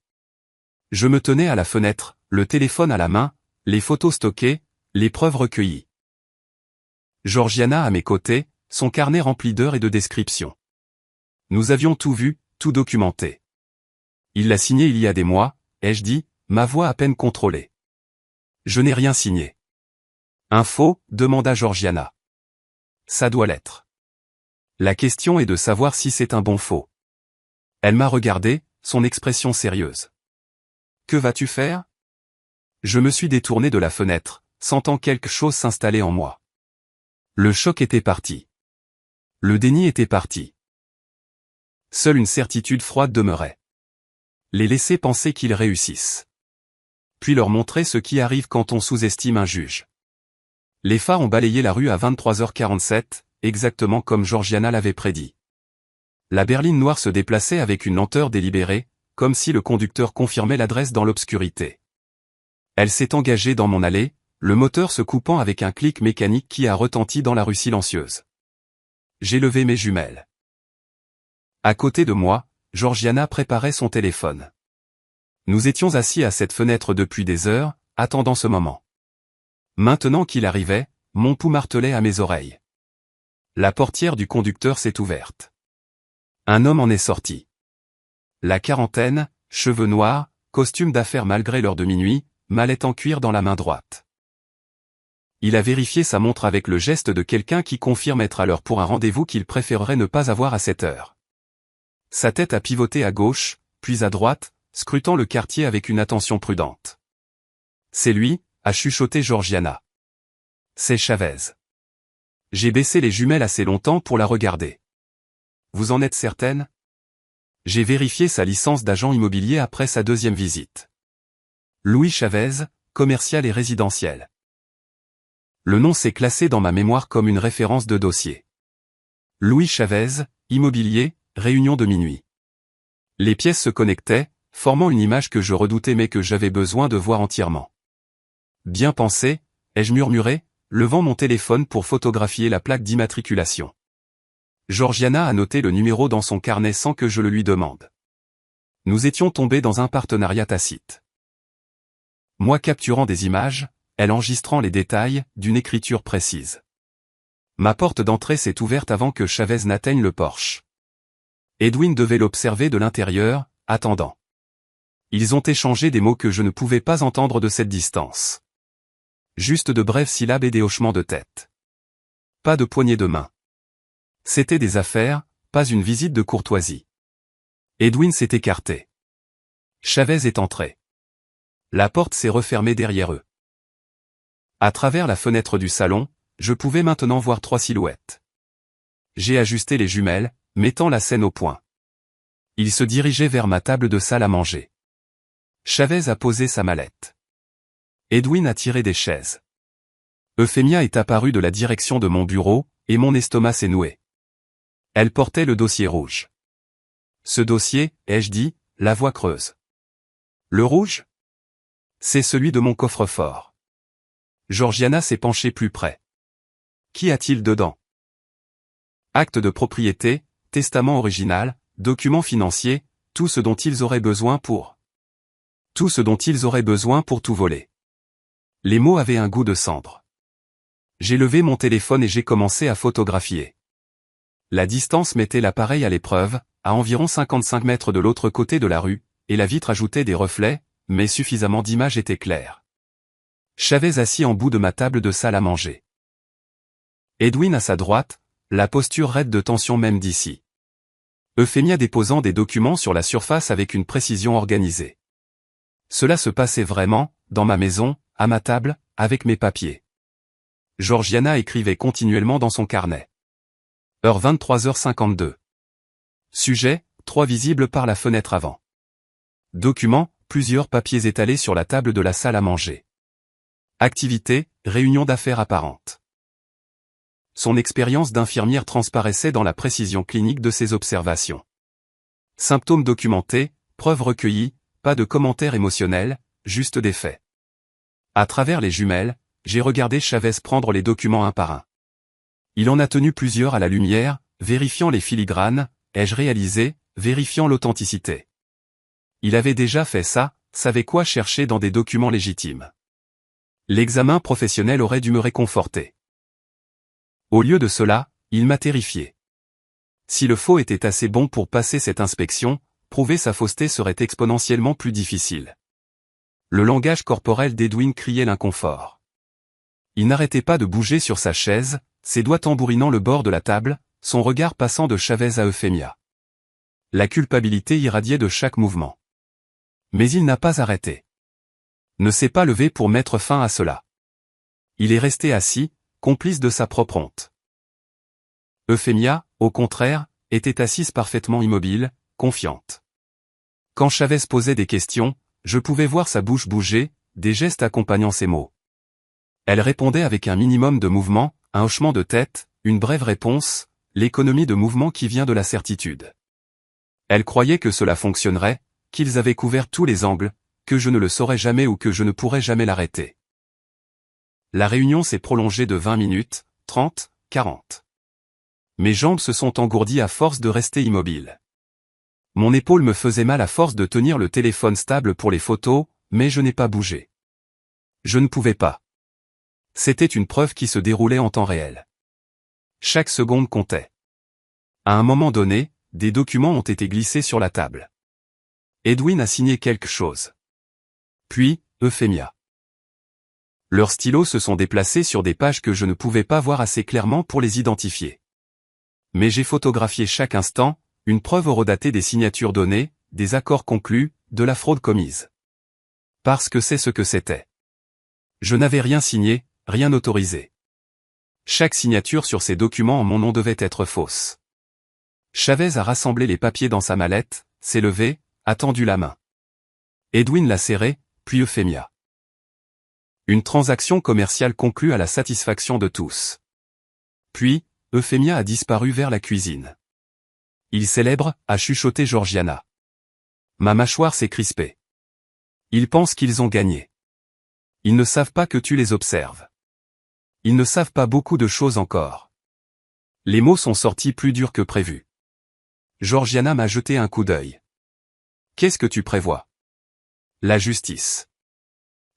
Je me tenais à la fenêtre, le téléphone à la main, les photos stockées, les preuves recueillies. Georgiana à mes côtés, son carnet rempli d'heures et de descriptions. Nous avions tout vu, tout documenté. Il l'a signé il y a des mois, ai-je dit, ma voix à peine contrôlée. Je n'ai rien signé. Un faux, demanda Georgiana. Ça doit l'être. La question est de savoir si c'est un bon faux. Elle m'a regardé, son expression sérieuse. Que vas-tu faire? Je me suis détourné de la fenêtre, sentant quelque chose s'installer en moi. Le choc était parti. Le déni était parti. Seule une certitude froide demeurait. Les laisser penser qu'ils réussissent. Puis leur montrer ce qui arrive quand on sous-estime un juge. Les phares ont balayé la rue à 23h47, exactement comme Georgiana l'avait prédit. La berline noire se déplaçait avec une lenteur délibérée, comme si le conducteur confirmait l'adresse dans l'obscurité. Elle s'est engagée dans mon allée, le moteur se coupant avec un clic mécanique qui a retenti dans la rue silencieuse. J'ai levé mes jumelles. À côté de moi, Georgiana préparait son téléphone. Nous étions assis à cette fenêtre depuis des heures, attendant ce moment. Maintenant qu'il arrivait, mon pouls martelait à mes oreilles. La portière du conducteur s'est ouverte. Un homme en est sorti. La quarantaine, cheveux noirs, costume d'affaires malgré l'heure de minuit, mallette en cuir dans la main droite. Il a vérifié sa montre avec le geste de quelqu'un qui confirme être à l'heure pour un rendez-vous qu'il préférerait ne pas avoir à cette heure. Sa tête a pivoté à gauche, puis à droite, scrutant le quartier avec une attention prudente. C'est lui, a chuchoté Georgiana. C'est Chavez. J'ai baissé les jumelles assez longtemps pour la regarder. Vous en êtes certaine? J'ai vérifié sa licence d'agent immobilier après sa deuxième visite. Louis Chavez, commercial et résidentiel. Le nom s'est classé dans ma mémoire comme une référence de dossier. Louis Chavez, immobilier, réunion de minuit. Les pièces se connectaient, formant une image que je redoutais mais que j'avais besoin de voir entièrement. Bien pensé, ai-je murmuré, levant mon téléphone pour photographier la plaque d'immatriculation. Georgiana a noté le numéro dans son carnet sans que je le lui demande. Nous étions tombés dans un partenariat tacite. Moi capturant des images, elle enregistrant les détails, d'une écriture précise. Ma porte d'entrée s'est ouverte avant que Chavez n'atteigne le porche. Edwin devait l'observer de l'intérieur, attendant. Ils ont échangé des mots que je ne pouvais pas entendre de cette distance. Juste de brèves syllabes et des hochements de tête. Pas de poignée de main. C'était des affaires, pas une visite de courtoisie. Edwin s'est écarté. Chavez est entré. La porte s'est refermée derrière eux. À travers la fenêtre du salon, je pouvais maintenant voir 3 silhouettes. J'ai ajusté les jumelles, mettant la scène au point. Ils se dirigeaient vers ma table de salle à manger. Chavez a posé sa mallette. Edwin a tiré des chaises. Euphemia est apparue de la direction de mon bureau, et mon estomac s'est noué. Elle portait le dossier rouge. Ce dossier, ai-je dit, la voix creuse. Le rouge? C'est celui de mon coffre-fort. Georgiana s'est penchée plus près. Qu'y a-t-il dedans? Acte de propriété, testament original, documents financiers, tout ce dont ils auraient besoin pour tout voler. Les mots avaient un goût de cendre. J'ai levé mon téléphone et j'ai commencé à photographier. La distance mettait l'appareil à l'épreuve, à environ 55 mètres de l'autre côté de la rue, et la vitre ajoutait des reflets, mais suffisamment d'images étaient claires. Chavez assis en bout de ma table de salle à manger. Edwin à sa droite, la posture raide de tension même d'ici. Euphémia déposant des documents sur la surface avec une précision organisée. Cela se passait vraiment, dans ma maison, à ma table, avec mes papiers. Georgiana écrivait continuellement dans son carnet. Heure 23h52. Sujet, 3 visibles par la fenêtre avant. Document, plusieurs papiers étalés sur la table de la salle à manger. Activité, réunion d'affaires apparente. Son expérience d'infirmière transparaissait dans la précision clinique de ses observations. Symptômes documentés, preuves recueillies, pas de commentaires émotionnels, juste des faits. À travers les jumelles, j'ai regardé Chavez prendre les documents un par un. Il en a tenu plusieurs à la lumière, vérifiant les filigranes, ai-je réalisé, vérifiant l'authenticité. Il avait déjà fait ça, savait quoi chercher dans des documents légitimes. L'examen professionnel aurait dû me réconforter. Au lieu de cela, il m'a terrifié. Si le faux était assez bon pour passer cette inspection, prouver sa fausseté serait exponentiellement plus difficile. Le langage corporel d'Edwin criait l'inconfort. Il n'arrêtait pas de bouger sur sa chaise, ses doigts tambourinant le bord de la table, son regard passant de Chavez à Euphémia. La culpabilité irradiait de chaque mouvement. Mais il n'a pas arrêté. Ne s'est pas levé pour mettre fin à cela. Il est resté assis, complice de sa propre honte. Euphémia, au contraire, était assise parfaitement immobile, confiante. Quand Chavez posait des questions, je pouvais voir sa bouche bouger, des gestes accompagnant ses mots. Elle répondait avec un minimum de mouvement, un hochement de tête, une brève réponse, l'économie de mouvement qui vient de la certitude. Elle croyait que cela fonctionnerait, qu'ils avaient couvert tous les angles, que je ne le saurais jamais ou que je ne pourrais jamais l'arrêter. La réunion s'est prolongée de 20 minutes, 30, 40. Mes jambes se sont engourdies à force de rester immobile. Mon épaule me faisait mal à force de tenir le téléphone stable pour les photos, mais je n'ai pas bougé. Je ne pouvais pas. C'était une preuve qui se déroulait en temps réel. Chaque seconde comptait. À un moment donné, des documents ont été glissés sur la table. Edwin a signé quelque chose. Puis, Euphémia. Leurs stylos se sont déplacés sur des pages que je ne pouvais pas voir assez clairement pour les identifier. Mais j'ai photographié chaque instant, une preuve horodatée des signatures données, des accords conclus, de la fraude commise. Parce que c'est ce que c'était. Je n'avais rien signé, rien autorisé. Chaque signature sur ces documents en mon nom devait être fausse. Chavez a rassemblé les papiers dans sa mallette, s'est levé, a tendu la main. Edwin l'a serré, puis Euphémia. Une transaction commerciale conclue à la satisfaction de tous. Puis, Euphémia a disparu vers la cuisine. Il célèbre, a chuchoté Georgiana. Ma mâchoire s'est crispée. Ils pensent qu'ils ont gagné. Ils ne savent pas que tu les observes. Ils ne savent pas beaucoup de choses encore. Les mots sont sortis plus durs que prévu. Georgiana m'a jeté un coup d'œil. Qu'est-ce que tu prévois? La justice.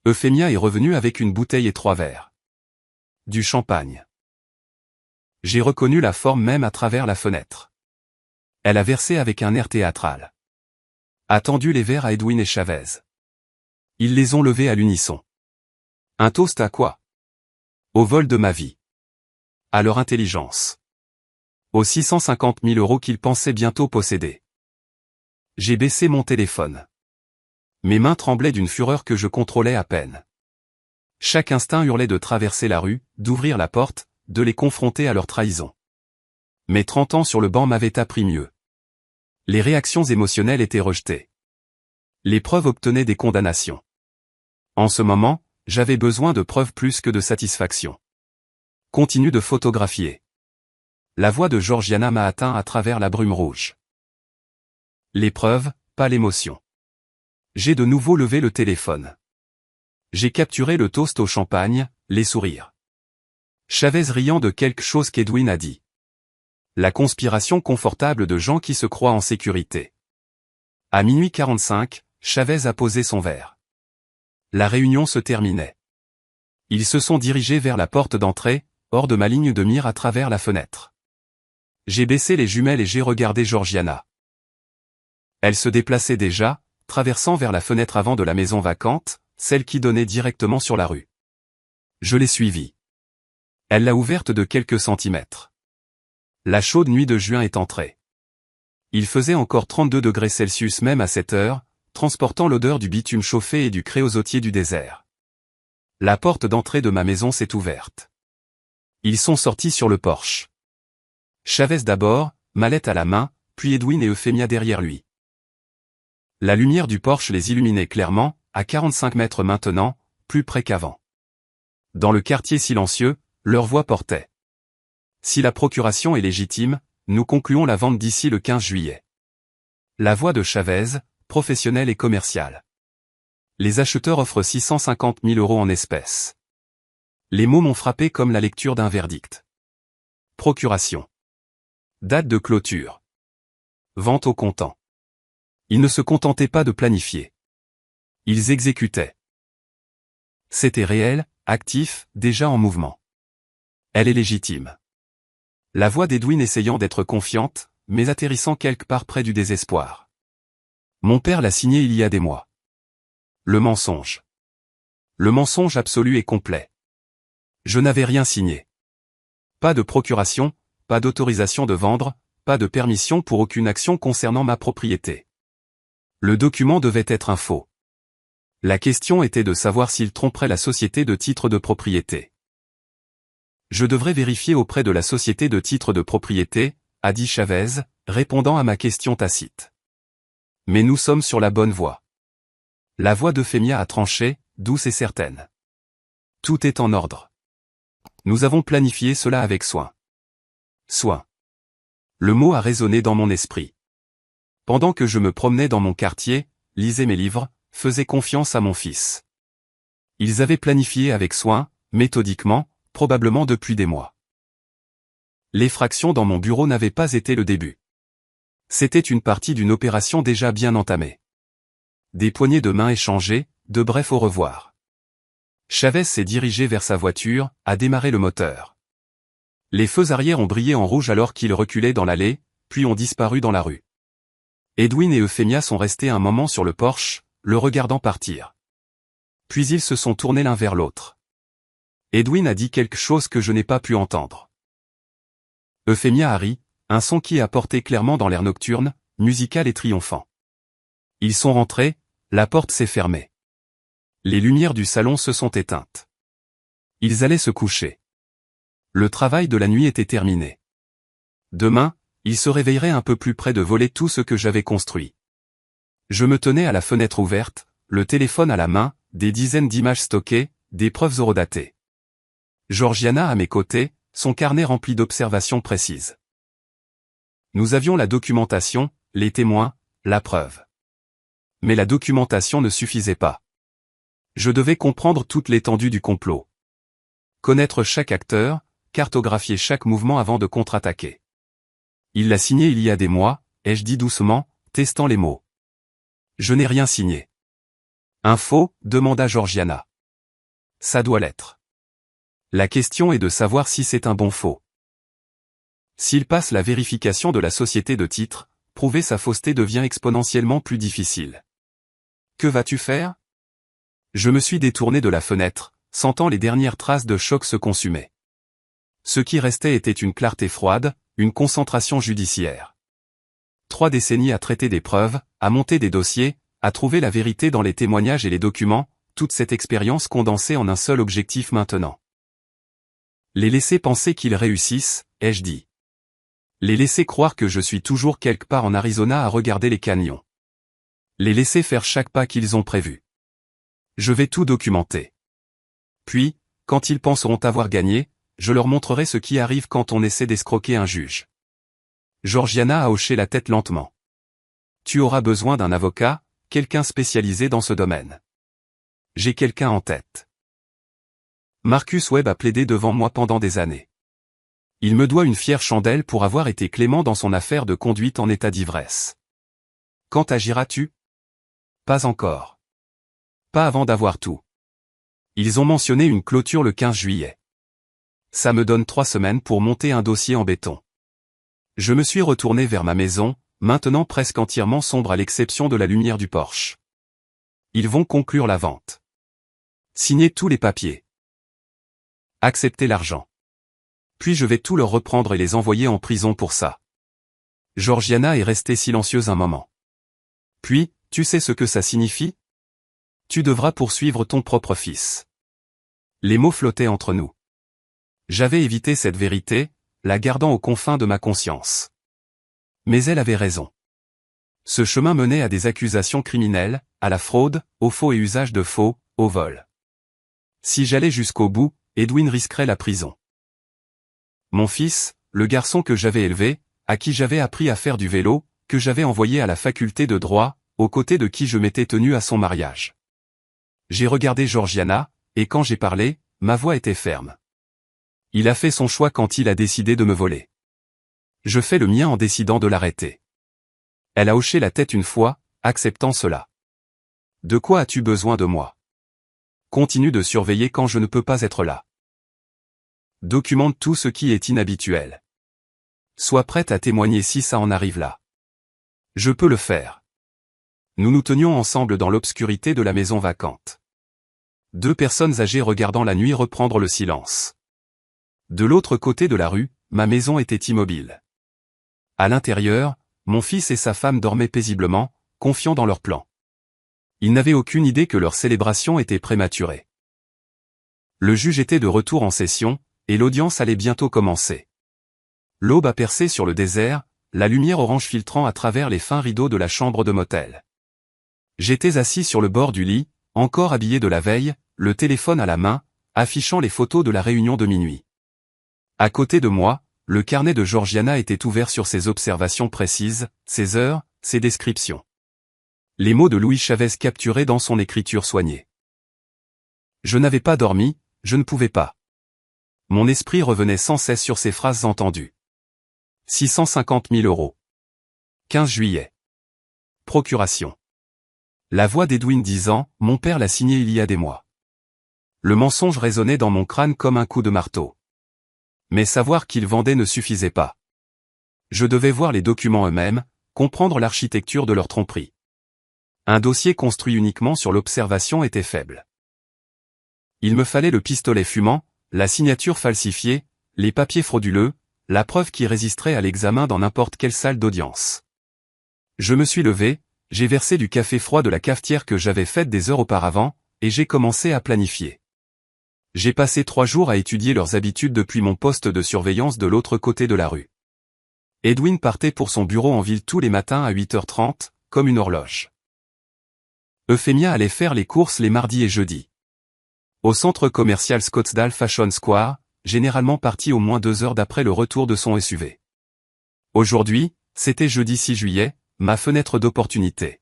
Euphémia est revenue avec une bouteille et 3 verres. Du champagne. J'ai reconnu la forme même à travers la fenêtre. Elle a versé avec un air théâtral. A tendu les verres à Edwin et Chavez. Ils les ont levés à l'unisson. Un toast à quoi? Au vol de ma vie. À leur intelligence. Aux 650 000 € qu'ils pensaient bientôt posséder. J'ai baissé mon téléphone. Mes mains tremblaient d'une fureur que je contrôlais à peine. Chaque instinct hurlait de traverser la rue, d'ouvrir la porte, de les confronter à leur trahison. Mes 30 ans sur le banc m'avaient appris mieux. Les réactions émotionnelles étaient rejetées. Les preuves obtenaient des condamnations. En ce moment, j'avais besoin de preuves plus que de satisfaction. Continue de photographier. La voix de Georgiana m'a atteint à travers la brume rouge. Les preuves, pas l'émotion. J'ai de nouveau levé le téléphone. J'ai capturé le toast au champagne, les sourires. Chavez riant de quelque chose qu'Edwin a dit. La conspiration confortable de gens qui se croient en sécurité. À minuit 45, Chavez a posé son verre. La réunion se terminait. Ils se sont dirigés vers la porte d'entrée, hors de ma ligne de mire à travers la fenêtre. J'ai baissé les jumelles et j'ai regardé Georgiana. Elle se déplaçait déjà, traversant vers la fenêtre avant de la maison vacante, celle qui donnait directement sur la rue. Je l'ai suivie. Elle l'a ouverte de quelques centimètres. La chaude nuit de juin est entrée. Il faisait encore 32 degrés Celsius même à cette heure, transportant l'odeur du bitume chauffé et du créosotier du désert. La porte d'entrée de ma maison s'est ouverte. Ils sont sortis sur le porche. Chavez d'abord, mallette à la main, puis Edwin et Euphemia derrière lui. La lumière du porche les illuminait clairement, à 45 mètres maintenant, plus près qu'avant. Dans le quartier silencieux, leur voix portait. Si la procuration est légitime, nous concluons la vente d'ici le 15 juillet. La voix de Chavez, professionnelle et commerciale. Les acheteurs offrent 650 000 € en espèces. Les mots m'ont frappé comme la lecture d'un verdict. Procuration. Date de clôture. Vente au comptant. Ils ne se contentaient pas de planifier. Ils exécutaient. C'était réel, actif, déjà en mouvement. Elle est légitime. La voix d'Edwin essayant d'être confiante, mais atterrissant quelque part près du désespoir. Mon père l'a signé il y a des mois. Le mensonge. Le mensonge absolu et complet. Je n'avais rien signé. Pas de procuration, pas d'autorisation de vendre, pas de permission pour aucune action concernant ma propriété. Le document devait être un faux. La question était de savoir s'il tromperait la société de titre de propriété. Je devrais vérifier auprès de la société de titre de propriété, a dit Chavez, répondant à ma question tacite. Mais nous sommes sur la bonne voie. La voix d'Euphemia a tranché, douce et certaine. Tout est en ordre. Nous avons planifié cela avec soin. Soin. Le mot a résonné dans mon esprit. Pendant que je me promenais dans mon quartier, lisais mes livres, faisais confiance à mon fils. Ils avaient planifié avec soin, méthodiquement, probablement depuis des mois. L'effraction dans mon bureau n'avait pas été le début. C'était une partie d'une opération déjà bien entamée. Des poignées de main échangées, de brefs au revoir. Chavez s'est dirigé vers sa voiture, a démarré le moteur. Les feux arrière ont brillé en rouge alors qu'il reculait dans l'allée, puis ont disparu dans la rue. Edwin et Euphemia sont restés un moment sur le porche, le regardant partir. Puis ils se sont tournés l'un vers l'autre. Edwin a dit quelque chose que je n'ai pas pu entendre. Euphemia a ri, un son qui a porté clairement dans l'air nocturne, musical et triomphant. Ils sont rentrés, la porte s'est fermée. Les lumières du salon se sont éteintes. Ils allaient se coucher. Le travail de la nuit était terminé. Demain, ils se réveilleraient un peu plus près de voler tout ce que j'avais construit. Je me tenais à la fenêtre ouverte, le téléphone à la main, des dizaines d'images stockées, des preuves horodatées. Georgiana à mes côtés, son carnet rempli d'observations précises. Nous avions la documentation, les témoins, la preuve. Mais la documentation ne suffisait pas. Je devais comprendre toute l'étendue du complot. Connaître chaque acteur, cartographier chaque mouvement avant de contre-attaquer. Il l'a signé il y a des mois, ai-je dit doucement, testant les mots. Je n'ai rien signé. Un faux, demanda Georgiana. Ça doit l'être. La question est de savoir si c'est un bon faux. S'il passe la vérification de la société de titre, prouver sa fausseté devient exponentiellement plus difficile. Que vas-tu faire? Je me suis détourné de la fenêtre, sentant les dernières traces de choc se consumer. Ce qui restait était une clarté froide, une concentration judiciaire. 3 décennies à traiter des preuves, à monter des dossiers, à trouver la vérité dans les témoignages et les documents, toute cette expérience condensée en un seul objectif maintenant. Les laisser penser qu'ils réussissent, ai-je dit. Les laisser croire que je suis toujours quelque part en Arizona à regarder les canyons. Les laisser faire chaque pas qu'ils ont prévu. Je vais tout documenter. Puis, quand ils penseront avoir gagné, je leur montrerai ce qui arrive quand on essaie d'escroquer un juge. Georgiana a hoché la tête lentement. Tu auras besoin d'un avocat, quelqu'un spécialisé dans ce domaine. J'ai quelqu'un en tête. Marcus Webb a plaidé devant moi pendant des années. Il me doit une fière chandelle pour avoir été clément dans son affaire de conduite en état d'ivresse. Quand agiras-tu? Pas encore. Pas avant d'avoir tout. Ils ont mentionné une clôture le 15 juillet. Ça me donne 3 semaines pour monter un dossier en béton. Je me suis retourné vers ma maison, maintenant presque entièrement sombre à l'exception de la lumière du porche. Ils vont conclure la vente. Signer tous les papiers. Accepter l'argent. Puis je vais tout leur reprendre et les envoyer en prison pour ça. Georgiana est restée silencieuse un moment. Puis, tu sais ce que ça signifie? Tu devras poursuivre ton propre fils. Les mots flottaient entre nous. J'avais évité cette vérité, la gardant aux confins de ma conscience. Mais elle avait raison. Ce chemin menait à des accusations criminelles, à la fraude, au faux et usage de faux, au vol. Si j'allais jusqu'au bout, Edwin risquerait la prison. Mon fils, le garçon que j'avais élevé, à qui j'avais appris à faire du vélo, que j'avais envoyé à la faculté de droit, aux côtés de qui je m'étais tenu à son mariage. J'ai regardé Georgiana, et quand j'ai parlé, ma voix était ferme. Il a fait son choix quand il a décidé de me voler. Je fais le mien en décidant de l'arrêter. Elle a hoché la tête une fois, acceptant cela. De quoi as-tu besoin de moi? Continue de surveiller quand je ne peux pas être là. Documente tout ce qui est inhabituel. Sois prête à témoigner si ça en arrive là. Je peux le faire. Nous nous tenions ensemble dans l'obscurité de la maison vacante. 2 personnes âgées regardant la nuit reprendre le silence. De l'autre côté de la rue, ma maison était immobile. À l'intérieur, mon fils et sa femme dormaient paisiblement, confiants dans leur plan. Ils n'avaient aucune idée que leur célébration était prématurée. Le juge était de retour en session, et l'audience allait bientôt commencer. L'aube a percé sur le désert, la lumière orange filtrant à travers les fins rideaux de la chambre de motel. J'étais assis sur le bord du lit, encore habillé de la veille, le téléphone à la main, affichant les photos de la réunion de minuit. À côté de moi, le carnet de Georgiana était ouvert sur ses observations précises, ses heures, ses descriptions. Les mots de Louis Chavez capturés dans son écriture soignée. Je n'avais pas dormi, je ne pouvais pas. Mon esprit revenait sans cesse sur ces phrases entendues. 650 000 €. 15 juillet. Procuration. La voix d'Edwin disant « Mon père l'a signé il y a des mois ». Le mensonge résonnait dans mon crâne comme un coup de marteau. Mais savoir qu'il vendait ne suffisait pas. Je devais voir les documents eux-mêmes, comprendre l'architecture de leur tromperie. Un dossier construit uniquement sur l'observation était faible. Il me fallait le pistolet fumant, la signature falsifiée, les papiers frauduleux, la preuve qui résisterait à l'examen dans n'importe quelle salle d'audience. Je me suis levé, j'ai versé du café froid de la cafetière que j'avais faite des heures auparavant, et j'ai commencé à planifier. J'ai passé 3 jours à étudier leurs habitudes depuis mon poste de surveillance de l'autre côté de la rue. Edwin partait pour son bureau en ville tous les matins à 8h30, comme une horloge. Euphemia allait faire les courses les mardis et jeudis. Au centre commercial Scottsdale Fashion Square, généralement parti au moins 2 heures d'après le retour de son SUV. Aujourd'hui, c'était jeudi 6 juillet, ma fenêtre d'opportunité.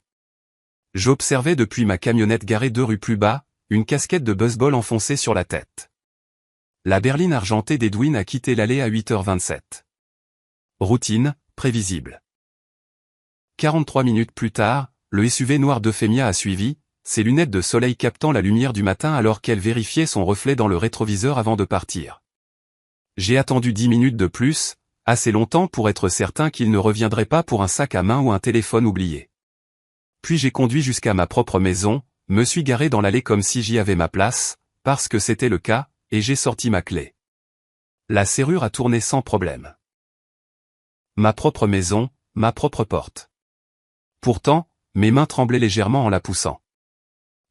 J'observais depuis ma camionnette garée 2 rues plus bas, une casquette de baseball enfoncée sur la tête. La berline argentée d'Edwin a quitté l'allée à 8h27. Routine, prévisible. 43 minutes plus tard, le SUV noir d'Euphemia a suivi, ses lunettes de soleil captant la lumière du matin alors qu'elle vérifiait son reflet dans le rétroviseur avant de partir. J'ai attendu 10 minutes de plus, assez longtemps pour être certain qu'il ne reviendrait pas pour un sac à main ou un téléphone oublié. Puis j'ai conduit jusqu'à ma propre maison, me suis garé dans l'allée comme si j'y avais ma place, parce que c'était le cas, et j'ai sorti ma clé. La serrure a tourné sans problème. Ma propre maison, ma propre porte. Pourtant, mes mains tremblaient légèrement en la poussant.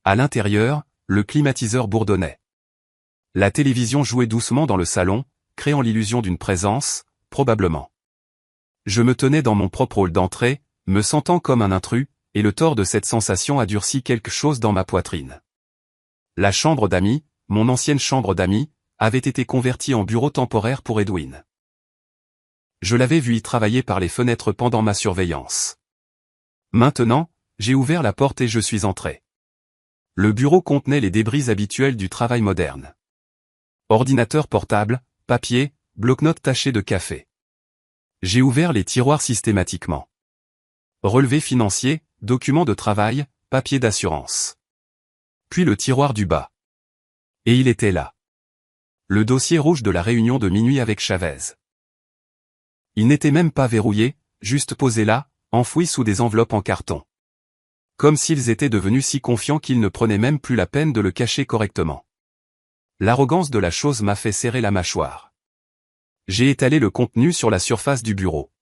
À l'intérieur, le climatiseur bourdonnait. La télévision jouait doucement dans le salon, créant l'illusion d'une présence, probablement. Je me tenais dans mon propre hall d'entrée, me sentant comme un intrus, et le tort de cette sensation a durci quelque chose dans ma poitrine. La chambre d'amis, mon ancienne chambre d'amis, avait été convertie en bureau temporaire pour Edwin. Je l'avais vu y travailler par les fenêtres pendant ma surveillance. Maintenant, j'ai ouvert la porte et je suis entré. Le bureau contenait les débris habituels du travail moderne. Ordinateur portable, papier, bloc-notes tachés de café. J'ai ouvert les tiroirs systématiquement. Relevés financiers, documents de travail, papier d'assurance. Puis le tiroir du bas. Et il était là. Le dossier rouge de la réunion de minuit avec Chavez. Il n'était même pas verrouillé, juste posé là, enfoui sous des enveloppes en carton. Comme s'ils étaient devenus si confiants qu'ils ne prenaient même plus la peine de le cacher correctement. L'arrogance de la chose m'a fait serrer la mâchoire. J'ai étalé le contenu sur la surface du bureau.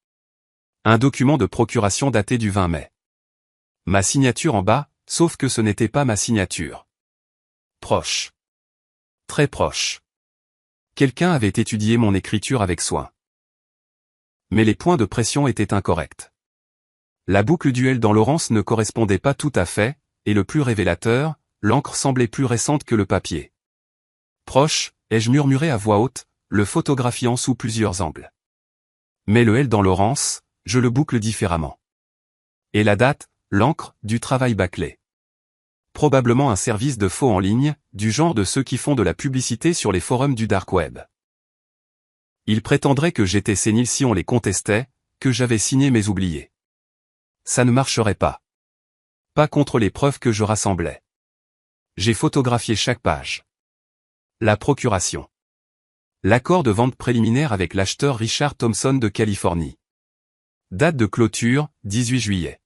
Un document de procuration daté du 20 mai. Ma signature en bas, sauf que ce n'était pas ma signature. Proche. Très proche. Quelqu'un avait étudié mon écriture avec soin. Mais les points de pression étaient incorrects. La boucle du L dans Laurence ne correspondait pas tout à fait, et le plus révélateur, l'encre semblait plus récente que le papier. Proche, ai-je murmuré à voix haute, le photographiant sous plusieurs angles. Mais le L dans Laurence, je le boucle différemment. Et la date, l'encre, du travail bâclé. Probablement un service de faux en ligne, du genre de ceux qui font de la publicité sur les forums du dark web. Ils prétendraient que j'étais sénile si on les contestait, que j'avais signé mes oubliés. Ça ne marcherait pas. Pas contre les preuves que je rassemblais. J'ai photographié chaque page. La procuration. L'accord de vente préliminaire avec l'acheteur Richard Thompson de Californie. Date de clôture, 18 juillet.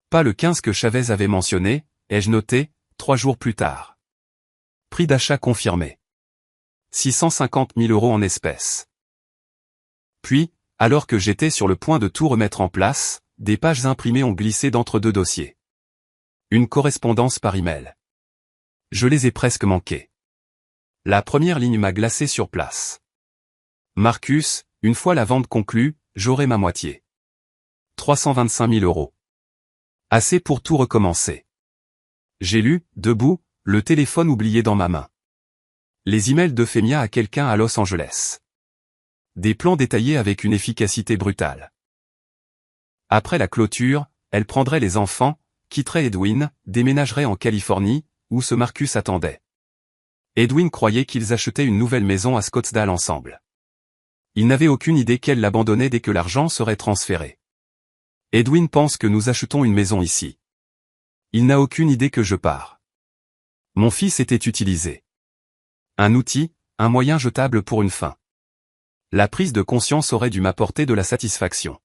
Pas le 15 que Chavez avait mentionné, ai-je noté, 3 jours plus tard. Prix d'achat confirmé. 650 000 € en espèces. Puis, alors que j'étais sur le point de tout remettre en place, des pages imprimées ont glissé d'entre deux dossiers. Une correspondance par email. Je les ai presque manquées. La première ligne m'a glacé sur place. Marcus, une fois la vente conclue, j'aurai ma moitié. 325 000 €. Assez pour tout recommencer. J'ai lu, debout, le téléphone oublié dans ma main. Les emails d'Euphemia à quelqu'un à Los Angeles. Des plans détaillés avec une efficacité brutale. Après la clôture, elle prendrait les enfants, quitterait Edwin, déménagerait en Californie, où ce Marcus attendait. Edwin croyait qu'ils achetaient une nouvelle maison à Scottsdale ensemble. Il n'avait aucune idée qu'elle l'abandonnait dès que l'argent serait transféré. Edwin pense que nous achetons une maison ici. Il n'a aucune idée que je pars. Mon fils était utilisé. Un outil, un moyen jetable pour une fin. La prise de conscience aurait dû m'apporter de la satisfaction.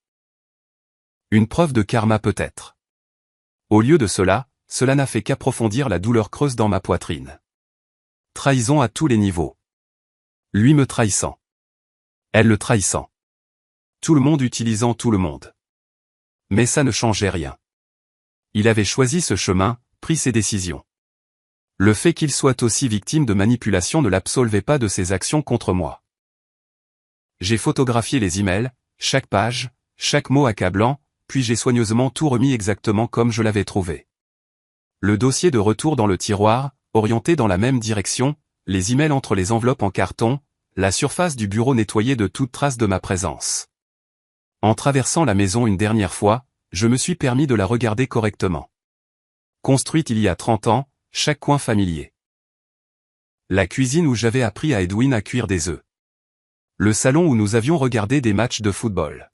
Une preuve de karma peut-être. Au lieu de cela, cela n'a fait qu'approfondir la douleur creuse dans ma poitrine. Trahison à tous les niveaux. Lui me trahissant. Elle le trahissant. Tout le monde utilisant tout le monde. Mais ça ne changeait rien. Il avait choisi ce chemin, pris ses décisions. Le fait qu'il soit aussi victime de manipulation ne l'absolvait pas de ses actions contre moi. J'ai photographié les emails, chaque page, chaque mot accablant, puis j'ai soigneusement tout remis exactement comme je l'avais trouvé. Le dossier de retour dans le tiroir, orienté dans la même direction, les emails entre les enveloppes en carton, la surface du bureau nettoyée de toute trace de ma présence. En traversant la maison une dernière fois, je me suis permis de la regarder correctement. Construite il y a 30 ans, chaque coin familier. La cuisine où j'avais appris à Edwin à cuire des œufs. Le salon où nous avions regardé des matchs de football.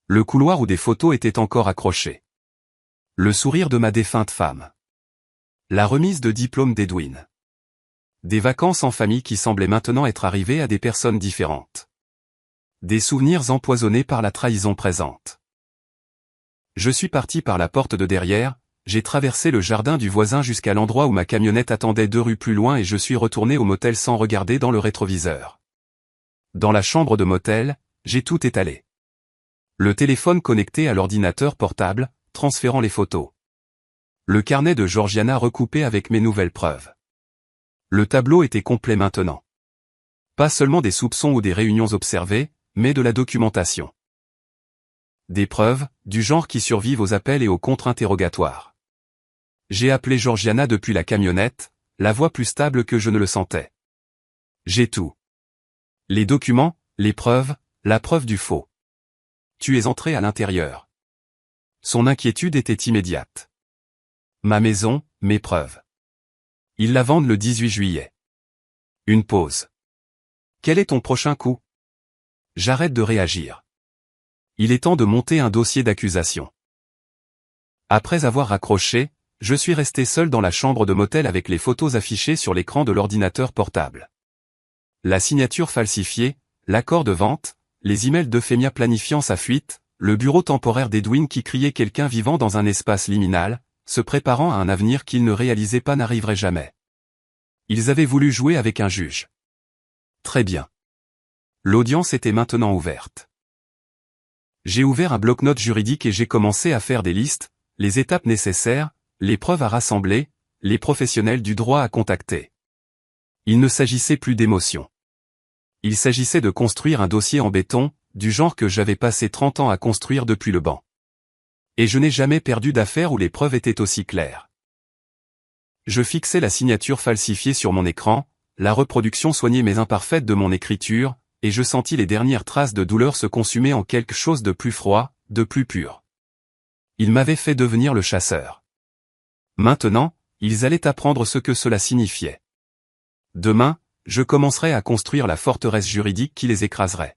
Le couloir où des photos étaient encore accrochées. Le sourire de ma défunte femme. La remise de diplôme d'Edwin. Des vacances en famille qui semblaient maintenant être arrivées à des personnes différentes. Des souvenirs empoisonnés par la trahison présente. Je suis parti par la porte de derrière, j'ai traversé le jardin du voisin jusqu'à l'endroit où ma camionnette attendait 2 rues plus loin et je suis retourné au motel sans regarder dans le rétroviseur. Dans la chambre de motel, j'ai tout étalé. Le téléphone connecté à l'ordinateur portable, transférant les photos. Le carnet de Georgiana recoupé avec mes nouvelles preuves. Le tableau était complet maintenant. Pas seulement des soupçons ou des réunions observées, mais de la documentation. Des preuves, du genre qui survivent aux appels et aux contre-interrogatoires. J'ai appelé Georgiana depuis la camionnette, la voix plus stable que je ne le sentais. J'ai tout. Les documents, les preuves, la preuve du faux. Tu es entré à l'intérieur. Son inquiétude était immédiate. Ma maison, mes preuves. Ils la vendent le 18 juillet. Une pause. Quel est ton prochain coup? J'arrête de réagir. Il est temps de monter un dossier d'accusation. Après avoir raccroché, je suis resté seul dans la chambre de motel avec les photos affichées sur l'écran de l'ordinateur portable. La signature falsifiée, l'accord de vente, les emails d'Euphemia planifiant sa fuite, le bureau temporaire d'Edwin qui criait quelqu'un vivant dans un espace liminal, se préparant à un avenir qu'il ne réalisait pas n'arriverait jamais. Ils avaient voulu jouer avec un juge. Très bien. L'audience était maintenant ouverte. J'ai ouvert un bloc-notes juridique et j'ai commencé à faire des listes, les étapes nécessaires, les preuves à rassembler, les professionnels du droit à contacter. Il ne s'agissait plus d'émotion. Il s'agissait de construire un dossier en béton, du genre que j'avais passé 30 ans à construire depuis le banc. Et je n'ai jamais perdu d'affaire où les preuves étaient aussi claires. Je fixais la signature falsifiée sur mon écran, la reproduction soignée mais imparfaite de mon écriture, et je sentis les dernières traces de douleur se consumer en quelque chose de plus froid, de plus pur. Ils m'avaient fait devenir le chasseur. Maintenant, ils allaient apprendre ce que cela signifiait. Demain, je commencerai à construire la forteresse juridique qui les écraserait.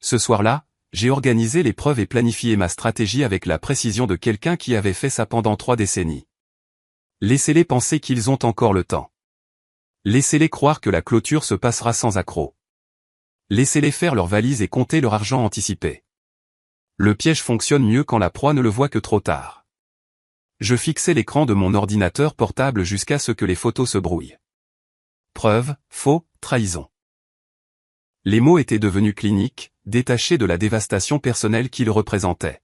Ce soir-là, j'ai organisé les preuves et planifié ma stratégie avec la précision de quelqu'un qui avait fait ça pendant 3 décennies. Laissez-les penser qu'ils ont encore le temps. Laissez-les croire que la clôture se passera sans accroc. Laissez-les faire leurs valises et compter leur argent anticipé. Le piège fonctionne mieux quand la proie ne le voit que trop tard. Je fixais l'écran de mon ordinateur portable jusqu'à ce que les photos se brouillent. Preuve, faux, trahison. Les mots étaient devenus cliniques, détachés de la dévastation personnelle qu'ils représentaient.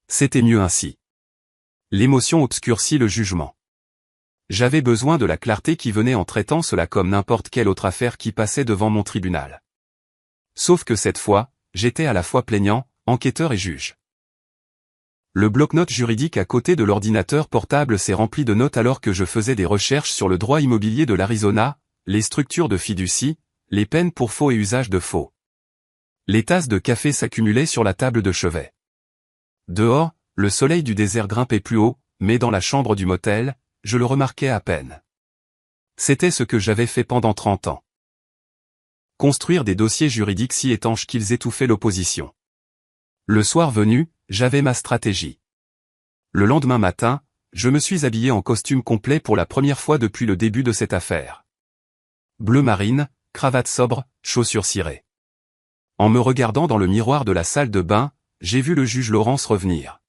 C'était mieux ainsi. L'émotion obscurcit le jugement. J'avais besoin de la clarté qui venait en traitant cela comme n'importe quelle autre affaire qui passait devant mon tribunal. Sauf que cette fois, j'étais à la fois plaignant, enquêteur et juge. Le bloc-notes juridique à côté de l'ordinateur portable s'est rempli de notes alors que je faisais des recherches sur le droit immobilier de l'Arizona, les structures de fiducie, les peines pour faux et usage de faux. Les tasses de café s'accumulaient sur la table de chevet. Dehors, le soleil du désert grimpait plus haut, mais dans la chambre du motel, je le remarquais à peine. C'était ce que j'avais fait pendant 30 ans. Construire des dossiers juridiques si étanches qu'ils étouffaient l'opposition. Le soir venu, j'avais ma stratégie. Le lendemain matin, je me suis habillé en costume complet pour la première fois depuis le début de cette affaire. Bleu marine, cravate sobre, chaussures cirées. En me regardant dans le miroir de la salle de bain, j'ai vu le juge Laurence revenir.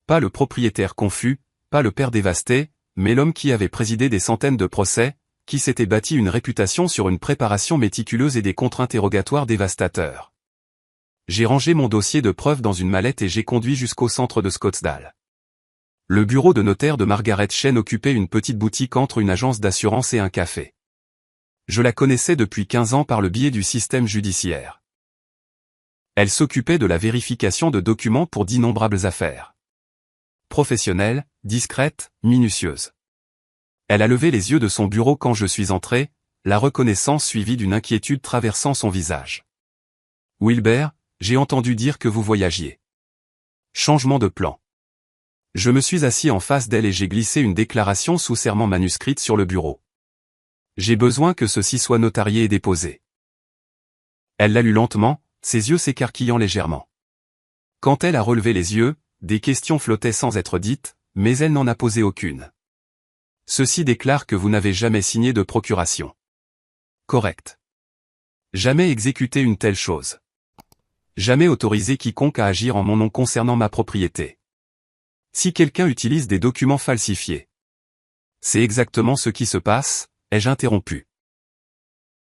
Pas le propriétaire confus, pas le père dévasté, mais l'homme qui avait présidé des centaines de procès, qui s'était bâti une réputation sur une préparation méticuleuse et des contre-interrogatoires dévastateurs. J'ai rangé mon dossier de preuves dans une mallette et j'ai conduit jusqu'au centre de Scottsdale. Le bureau de notaire de Margaret Chen occupait une petite boutique entre une agence d'assurance et un café. Je la connaissais depuis 15 ans par le biais du système judiciaire. Elle s'occupait de la vérification de documents pour d'innombrables affaires. Professionnelle, discrète, minutieuse. Elle a levé les yeux de son bureau quand je suis entré, la reconnaissance suivie d'une inquiétude traversant son visage. « Wilber, j'ai entendu dire que vous voyagiez. » Changement de plan. Je me suis assis en face d'elle et j'ai glissé une déclaration sous serment manuscrite sur le bureau. J'ai besoin que ceci soit notarié et déposé. Elle l'a lu lentement, ses yeux s'écarquillant légèrement. Quand elle a relevé les yeux, des questions flottaient sans être dites, mais elle n'en a posé aucune. Ceci déclare que vous n'avez jamais signé de procuration. Correct. Jamais exécuté une telle chose. Jamais autorisé quiconque à agir en mon nom concernant ma propriété. Si quelqu'un utilise des documents falsifiés. C'est exactement ce qui se passe, ai-je interrompu.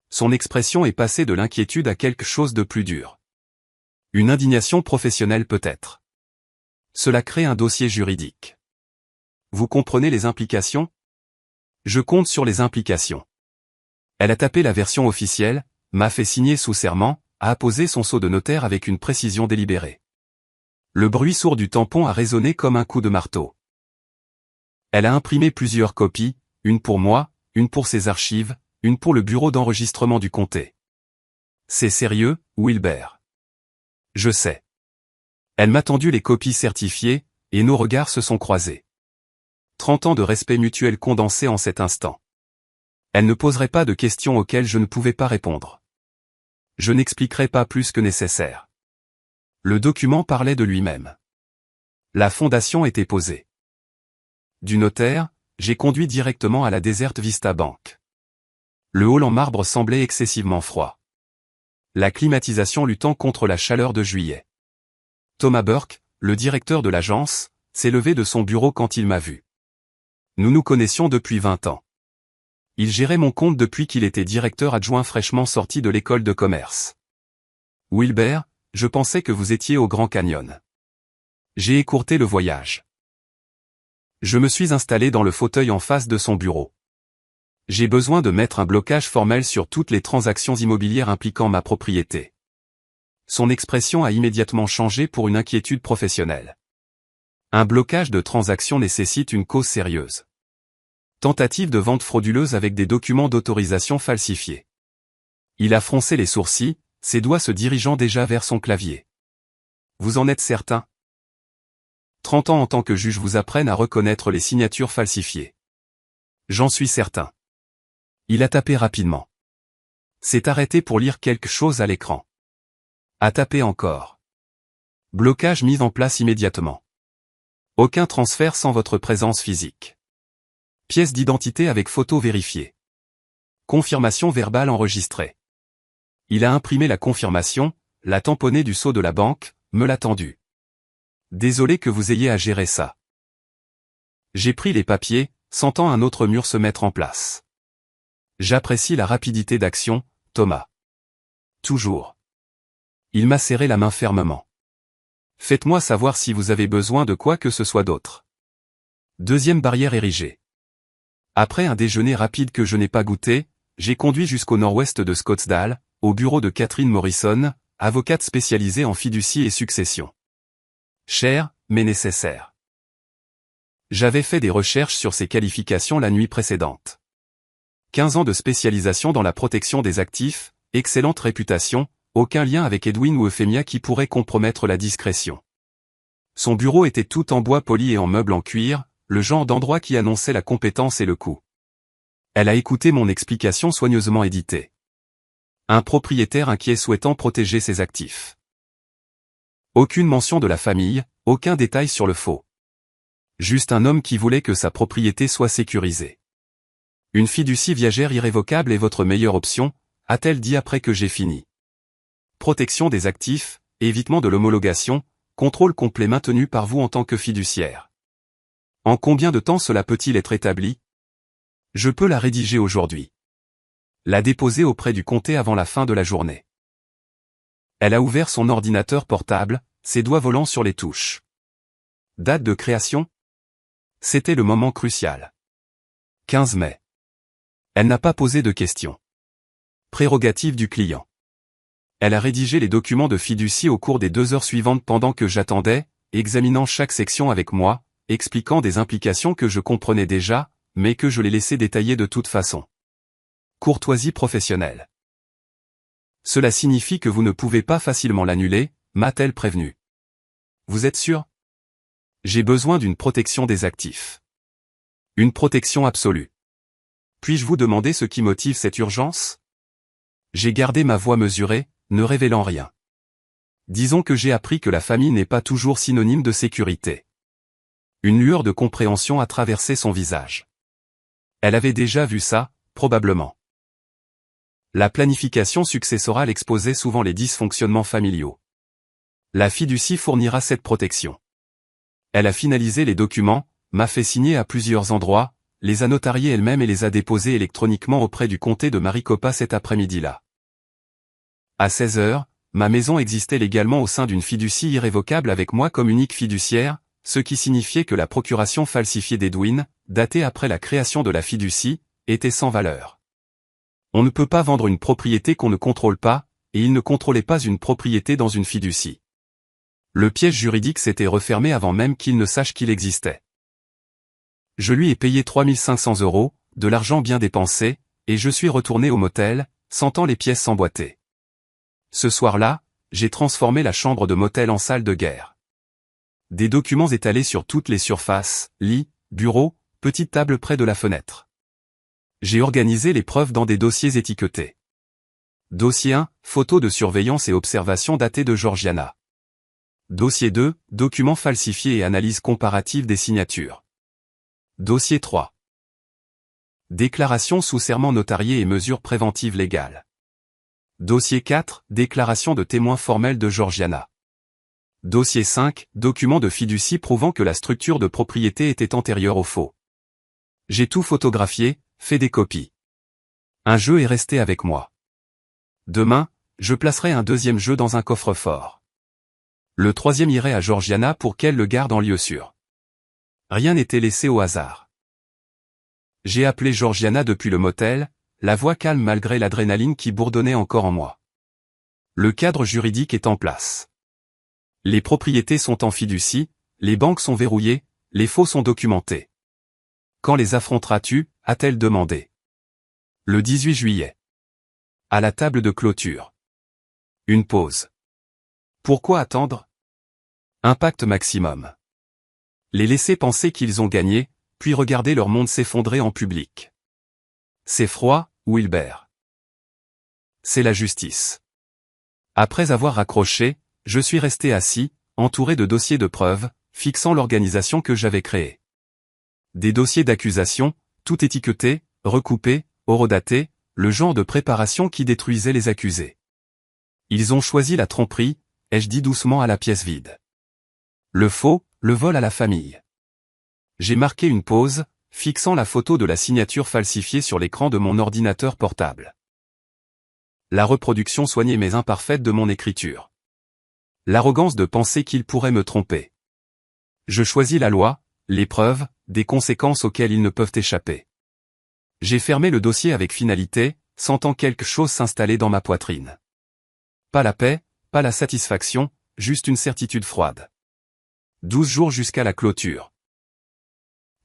Son expression est passée de l'inquiétude à quelque chose de plus dur. Une indignation professionnelle peut-être. Cela crée un dossier juridique. Vous comprenez les implications? Je compte sur les implications. Elle a tapé la version officielle, m'a fait signer sous serment, a apposé son sceau de notaire avec une précision délibérée. Le bruit sourd du tampon a résonné comme un coup de marteau. Elle a imprimé plusieurs copies, une pour moi, une pour ses archives, une pour le bureau d'enregistrement du comté. C'est sérieux, Wilber. Je sais. Elle m'a tendu les copies certifiées, et nos regards se sont croisés. 30 ans de respect mutuel condensés en cet instant. Elle ne poserait pas de questions auxquelles je ne pouvais pas répondre. Je n'expliquerai pas plus que nécessaire. Le document parlait de lui-même. La fondation était posée. Du notaire, j'ai conduit directement à la Desert Vista Bank. Le hall en marbre semblait excessivement froid. La climatisation luttant contre la chaleur de juillet. Thomas Burke, le directeur de l'agence, s'est levé de son bureau quand il m'a vu. Nous nous connaissions depuis 20 ans. Il gérait mon compte depuis qu'il était directeur adjoint fraîchement sorti de l'école de commerce. Wilbert, je pensais que vous étiez au Grand Canyon. J'ai écourté le voyage. Je me suis installé dans le fauteuil en face de son bureau. J'ai besoin de mettre un blocage formel sur toutes les transactions immobilières impliquant ma propriété. Son expression a immédiatement changé pour une inquiétude professionnelle. Un blocage de transactions nécessite une cause sérieuse. Tentative de vente frauduleuse avec des documents d'autorisation falsifiés. Il a froncé les sourcils, ses doigts se dirigeant déjà vers son clavier. Vous en êtes certain? 30 ans en tant que juge vous apprennent à reconnaître les signatures falsifiées. J'en suis certain. Il a tapé rapidement. S'est arrêté pour lire quelque chose à l'écran. A tapé encore. Blocage mis en place immédiatement. Aucun transfert sans votre présence physique. Pièce d'identité avec photo vérifiée. Confirmation verbale enregistrée. Il a imprimé la confirmation, l'a tamponné du sceau de la banque, me l'a tendu. Désolé que vous ayez à gérer ça. J'ai pris les papiers, sentant un autre mur se mettre en place. J'apprécie la rapidité d'action, Thomas. Toujours. Il m'a serré la main fermement. Faites-moi savoir si vous avez besoin de quoi que ce soit d'autre. Deuxième barrière érigée. Après un déjeuner rapide que je n'ai pas goûté, j'ai conduit jusqu'au nord-ouest de Scottsdale, au bureau de Catherine Morrison, avocate spécialisée en fiducie et succession. Cher, mais nécessaire. J'avais fait des recherches sur ses qualifications la nuit précédente. 15 ans de spécialisation dans la protection des actifs, excellente réputation, aucun lien avec Edwin ou Euphemia qui pourrait compromettre la discrétion. Son bureau était tout en bois poli et en meubles en cuir, le genre d'endroit qui annonçait la compétence et le coût. Elle a écouté mon explication soigneusement éditée. Un propriétaire inquiet souhaitant protéger ses actifs. Aucune mention de la famille, aucun détail sur le faux. Juste un homme qui voulait que sa propriété soit sécurisée. Une fiducie viagère irrévocable est votre meilleure option, a-t-elle dit après que j'ai fini. Protection des actifs, évitement de l'homologation, contrôle complet maintenu par vous en tant que fiduciaire. En combien de temps cela peut-il être établi? Je peux la rédiger aujourd'hui. La déposer auprès du comté avant la fin de la journée. Elle a ouvert son ordinateur portable, ses doigts volant sur les touches. Date de création? C'était le moment crucial. 15 mai. Elle n'a pas posé de questions. Prérogative du client. Elle a rédigé les documents de fiducie au cours des 2 heures suivantes pendant que j'attendais, examinant chaque section avec moi, expliquant des implications que je comprenais déjà, mais que je les laissais détailler de toute façon. Courtoisie professionnelle. Cela signifie que vous ne pouvez pas facilement l'annuler, m'a-t-elle prévenu. Vous êtes sûr? J'ai besoin d'une protection des actifs. Une protection absolue. Puis-je vous demander ce qui motive cette urgence? J'ai gardé ma voix mesurée, ne révélant rien. Disons que j'ai appris que la famille n'est pas toujours synonyme de sécurité. Une lueur de compréhension a traversé son visage. Elle avait déjà vu ça, probablement. La planification successorale exposait souvent les dysfonctionnements familiaux. La fiducie fournira cette protection. Elle a finalisé les documents, m'a fait signer à plusieurs endroits, les a notariés elle-même et les a déposés électroniquement auprès du comté de Maricopa cet après-midi-là. À 16 heures, ma maison existait légalement au sein d'une fiducie irrévocable avec moi comme unique fiduciaire, ce qui signifiait que la procuration falsifiée d'Edwin, datée après la création de la fiducie, était sans valeur. On ne peut pas vendre une propriété qu'on ne contrôle pas, et il ne contrôlait pas une propriété dans une fiducie. Le piège juridique s'était refermé avant même qu'il ne sache qu'il existait. Je lui ai payé 3500 €, de l'argent bien dépensé, et je suis retourné au motel, sentant les pièces s'emboîter. Ce soir-là, j'ai transformé la chambre de motel en salle de guerre. Des documents étalés sur toutes les surfaces, lit, bureau, petite table près de la fenêtre. J'ai organisé les preuves dans des dossiers étiquetés. Dossier 1, photos de surveillance et observation datées de Georgiana. Dossier 2, documents falsifiés et analyse comparative des signatures. Dossier 3. Déclaration sous serment notarié et mesures préventives légales. Dossier 4, déclaration de témoin formel de Georgiana. Dossier 5, document de fiducie prouvant que la structure de propriété était antérieure au faux. J'ai tout photographié, fait des copies. Un jeu est resté avec moi. Demain, je placerai un deuxième jeu dans un coffre-fort. Le troisième irait à Georgiana pour qu'elle le garde en lieu sûr. Rien n'était laissé au hasard. J'ai appelé Georgiana depuis le motel, la voix calme malgré l'adrénaline qui bourdonnait encore en moi. Le cadre juridique est en place. Les propriétés sont en fiducie, les banques sont verrouillées, les faux sont documentés. Quand les affronteras-tu, a-t-elle demandé. Le 18 juillet. À la table de clôture. Une pause. Pourquoi attendre? Impact maximum. Les laisser penser qu'ils ont gagné, puis regarder leur monde s'effondrer en public. C'est froid, Wilbert. C'est la justice. Après avoir raccroché, je suis resté assis, entouré de dossiers de preuves, fixant l'organisation que j'avais créée. Des dossiers d'accusation, tout étiquetés, recoupés, horodatés, le genre de préparation qui détruisait les accusés. Ils ont choisi la tromperie, ai-je dit doucement à la pièce vide. Le faux, le vol à la famille. J'ai marqué une pause, fixant la photo de la signature falsifiée sur l'écran de mon ordinateur portable. La reproduction soignée mais imparfaite de mon écriture. L'arrogance de penser qu'il pourrait me tromper. Je choisis la loi, les preuves, des conséquences auxquelles ils ne peuvent échapper. J'ai fermé le dossier avec finalité, sentant quelque chose s'installer dans ma poitrine. Pas la paix, pas la satisfaction, juste une certitude froide. 12 jours jusqu'à la clôture.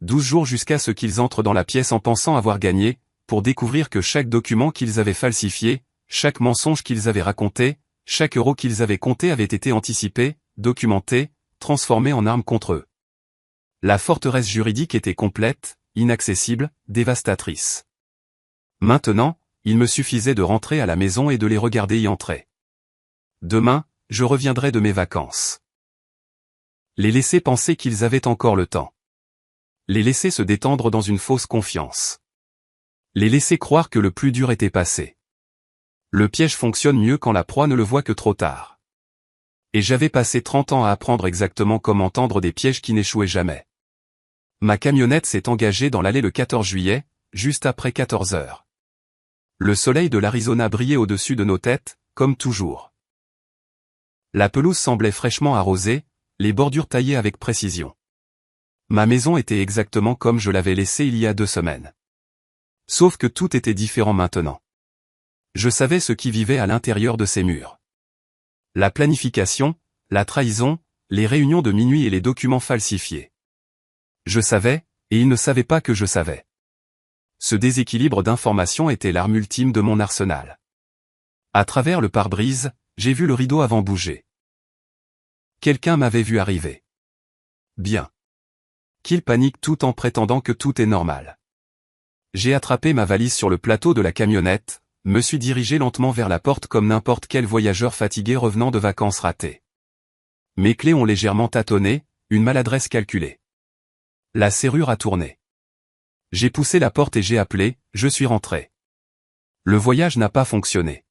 12 jours jusqu'à ce qu'ils entrent dans la pièce en pensant avoir gagné, pour découvrir que chaque document qu'ils avaient falsifié, chaque mensonge qu'ils avaient raconté, chaque euro qu'ils avaient compté avait été anticipé, documenté, transformé en arme contre eux. La forteresse juridique était complète, inaccessible, dévastatrice. Maintenant, il me suffisait de rentrer à la maison et de les regarder y entrer. Demain, je reviendrai de mes vacances. Les laisser penser qu'ils avaient encore le temps. Les laisser se détendre dans une fausse confiance. Les laisser croire que le plus dur était passé. Le piège fonctionne mieux quand la proie ne le voit que trop tard. Et j'avais passé 30 ans à apprendre exactement comment tendre des pièges qui n'échouaient jamais. Ma camionnette s'est engagée dans l'allée le 14 juillet, juste après 14 heures. Le soleil de l'Arizona brillait au-dessus de nos têtes, comme toujours. La pelouse semblait fraîchement arrosée, les bordures taillées avec précision. Ma maison était exactement comme je l'avais laissée il y a 2 semaines. Sauf que tout était différent maintenant. Je savais ce qui vivait à l'intérieur de ces murs. La planification, la trahison, les réunions de minuit et les documents falsifiés. Je savais, et ils ne savaient pas que je savais. Ce déséquilibre d'informations était l'arme ultime de mon arsenal. À travers le pare-brise, j'ai vu le rideau avant bouger. Quelqu'un m'avait vu arriver. Bien. Qu'il panique tout en prétendant que tout est normal. J'ai attrapé ma valise sur le plateau de la camionnette, me suis dirigé lentement vers la porte comme n'importe quel voyageur fatigué revenant de vacances ratées. Mes clés ont légèrement tâtonné, une maladresse calculée. La serrure a tourné. J'ai poussé la porte et j'ai appelé, je suis rentré. Le voyage n'a pas fonctionné.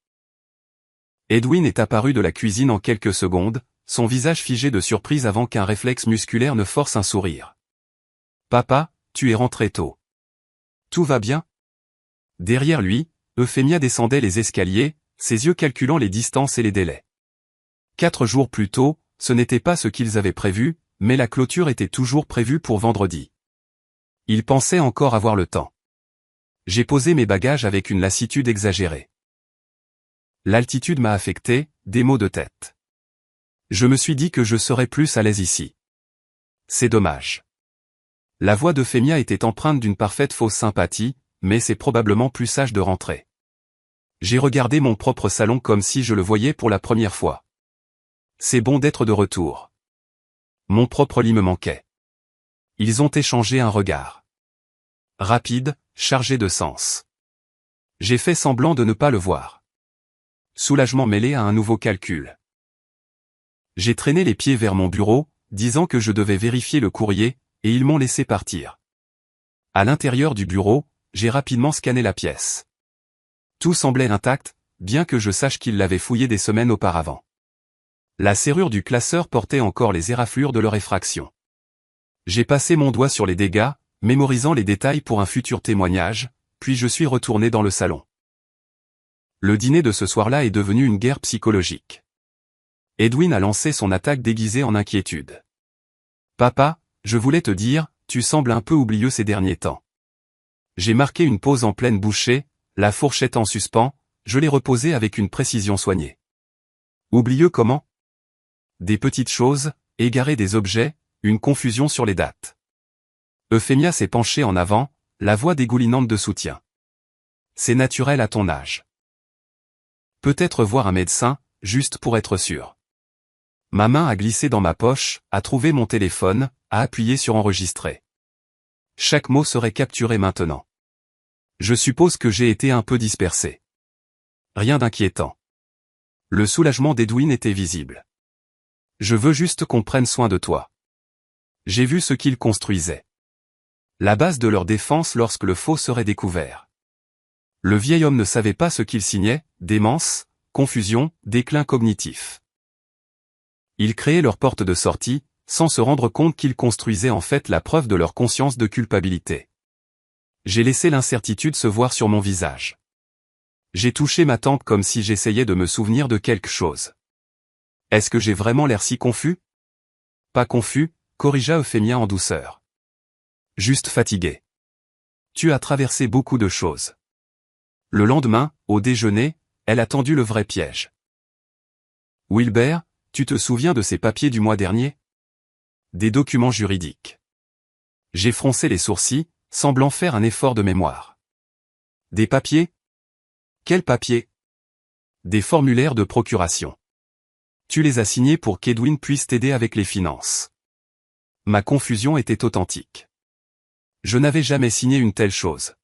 Edwin est apparu de la cuisine en quelques secondes, son visage figé de surprise avant qu'un réflexe musculaire ne force un sourire. « Papa, tu es rentré tôt. Tout va bien ?» Derrière lui, Euphémia descendait les escaliers, ses yeux calculant les distances et les délais. 4 jours plus tôt, ce n'était pas ce qu'ils avaient prévu, mais la clôture était toujours prévue pour vendredi. Ils pensaient encore avoir le temps. J'ai posé mes bagages avec une lassitude exagérée. L'altitude m'a affecté, des maux de tête. Je me suis dit que je serais plus à l'aise ici. C'est dommage. La voix d'Euphémia était empreinte d'une parfaite fausse sympathie, mais c'est probablement plus sage de rentrer. J'ai regardé mon propre salon comme si je le voyais pour la première fois. C'est bon d'être de retour. Mon propre lit me manquait. Ils ont échangé un regard. Rapide, chargé de sens. J'ai fait semblant de ne pas le voir. Soulagement mêlé à un nouveau calcul. J'ai traîné les pieds vers mon bureau, disant que je devais vérifier le courrier, et ils m'ont laissé partir. À l'intérieur du bureau, j'ai rapidement scanné la pièce. Tout semblait intact, bien que je sache qu'ils l'avaient fouillé des semaines auparavant. La serrure du classeur portait encore les éraflures de leur effraction. J'ai passé mon doigt sur les dégâts, mémorisant les détails pour un futur témoignage, puis je suis retourné dans le salon. Le dîner de ce soir-là est devenu une guerre psychologique. Edwin a lancé son attaque déguisée en inquiétude. « Papa, je voulais te dire, tu sembles un peu oublieux ces derniers temps. » J'ai marqué une pause en pleine bouchée, la fourchette en suspens, je l'ai reposée avec une précision soignée. « Oublieux comment ? » Des petites choses, égarer des objets, une confusion sur les dates. Euphémia s'est penchée en avant, la voix dégoulinante de soutien. « C'est naturel à ton âge. Peut-être voir un médecin, juste pour être sûr. » Ma main a glissé dans ma poche, a trouvé mon téléphone, a appuyé sur enregistrer. Chaque mot serait capturé maintenant. Je suppose que j'ai été un peu dispersé. Rien d'inquiétant. Le soulagement d'Edwin était visible. Je veux juste qu'on prenne soin de toi. J'ai vu ce qu'ils construisaient. La base de leur défense lorsque le faux serait découvert. Le vieil homme ne savait pas ce qu'il signait, démence, confusion, déclin cognitif. Ils créaient leur porte de sortie, sans se rendre compte qu'ils construisaient en fait la preuve de leur conscience de culpabilité. J'ai laissé l'incertitude se voir sur mon visage. J'ai touché ma tempe comme si j'essayais de me souvenir de quelque chose. Est-ce que j'ai vraiment l'air si confus ? Pas confus, corrigea Euphémia en douceur. Juste fatigué. Tu as traversé beaucoup de choses. Le lendemain, au déjeuner, elle a tendu le vrai piège. Wilbert, tu te souviens de ces papiers du mois dernier ? Des documents juridiques. J'ai froncé les sourcils, semblant faire un effort de mémoire. Des papiers ? Quels papiers ? Des formulaires de procuration. Tu les as signés pour qu'Edwin puisse t'aider avec les finances. Ma confusion était authentique. Je n'avais jamais signé une telle chose.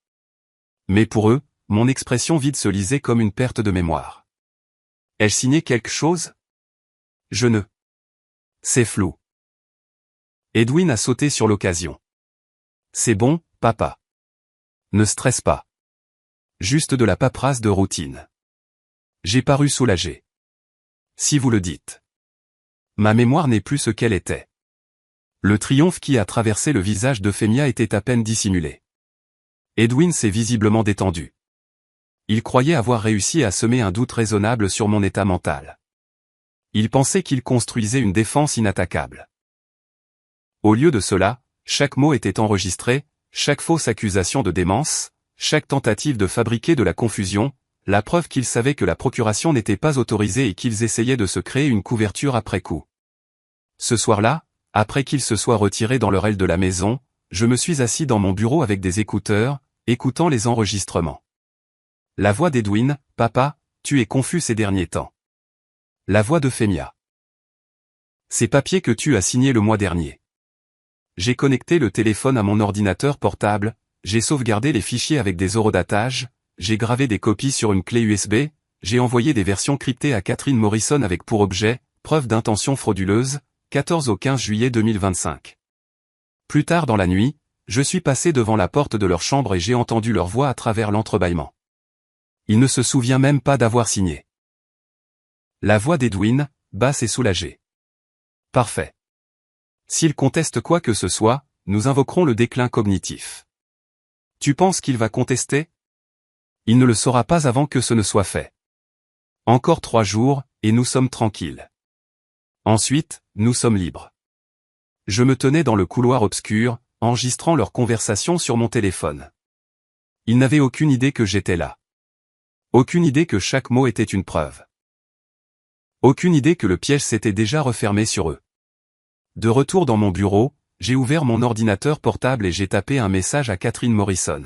Mais pour eux, mon expression vide se lisait comme une perte de mémoire. Elle signait quelque chose ? Je ne. C'est flou. Edwin a sauté sur l'occasion. C'est bon, papa. Ne stresse pas. Juste de la paperasse de routine. J'ai paru soulagé. Si vous le dites. Ma mémoire n'est plus ce qu'elle était. Le triomphe qui a traversé le visage d'Euphémia était à peine dissimulé. Edwin s'est visiblement détendu. Il croyait avoir réussi à semer un doute raisonnable sur mon état mental. Il pensait qu'il construisait une défense inattaquable. Au lieu de cela, chaque mot était enregistré, chaque fausse accusation de démence, chaque tentative de fabriquer de la confusion, la preuve qu'ils savaient que la procuration n'était pas autorisée et qu'ils essayaient de se créer une couverture après coup. Ce soir-là, après qu'ils se soient retirés dans leur aile de la maison, je me suis assis dans mon bureau avec des écouteurs, écoutant les enregistrements. La voix d'Edwin, « Papa, tu es confus ces derniers temps. » La voix d'Euphémia. « Ces papiers que tu as signés le mois dernier. » J'ai connecté le téléphone à mon ordinateur portable, j'ai sauvegardé les fichiers avec des horodatage, j'ai gravé des copies sur une clé USB, j'ai envoyé des versions cryptées à Catherine Morrison avec pour objet, preuve d'intention frauduleuse, 14 au 15 juillet 2025. Plus tard dans la nuit, je suis passé devant la porte de leur chambre et j'ai entendu leur voix à travers l'entrebâillement. Il ne se souvient même pas d'avoir signé. La voix d'Edwin, basse et soulagée. Parfait. S'il conteste quoi que ce soit, nous invoquerons le déclin cognitif. Tu penses qu'il va contester ? Il ne le saura pas avant que ce ne soit fait. Encore 3 jours, et nous sommes tranquilles. Ensuite, nous sommes libres. Je me tenais dans le couloir obscur, enregistrant leur conversation sur mon téléphone. Ils n'avaient aucune idée que j'étais là. Aucune idée que chaque mot était une preuve. Aucune idée que le piège s'était déjà refermé sur eux. De retour dans mon bureau, j'ai ouvert mon ordinateur portable et j'ai tapé un message à Catherine Morrison.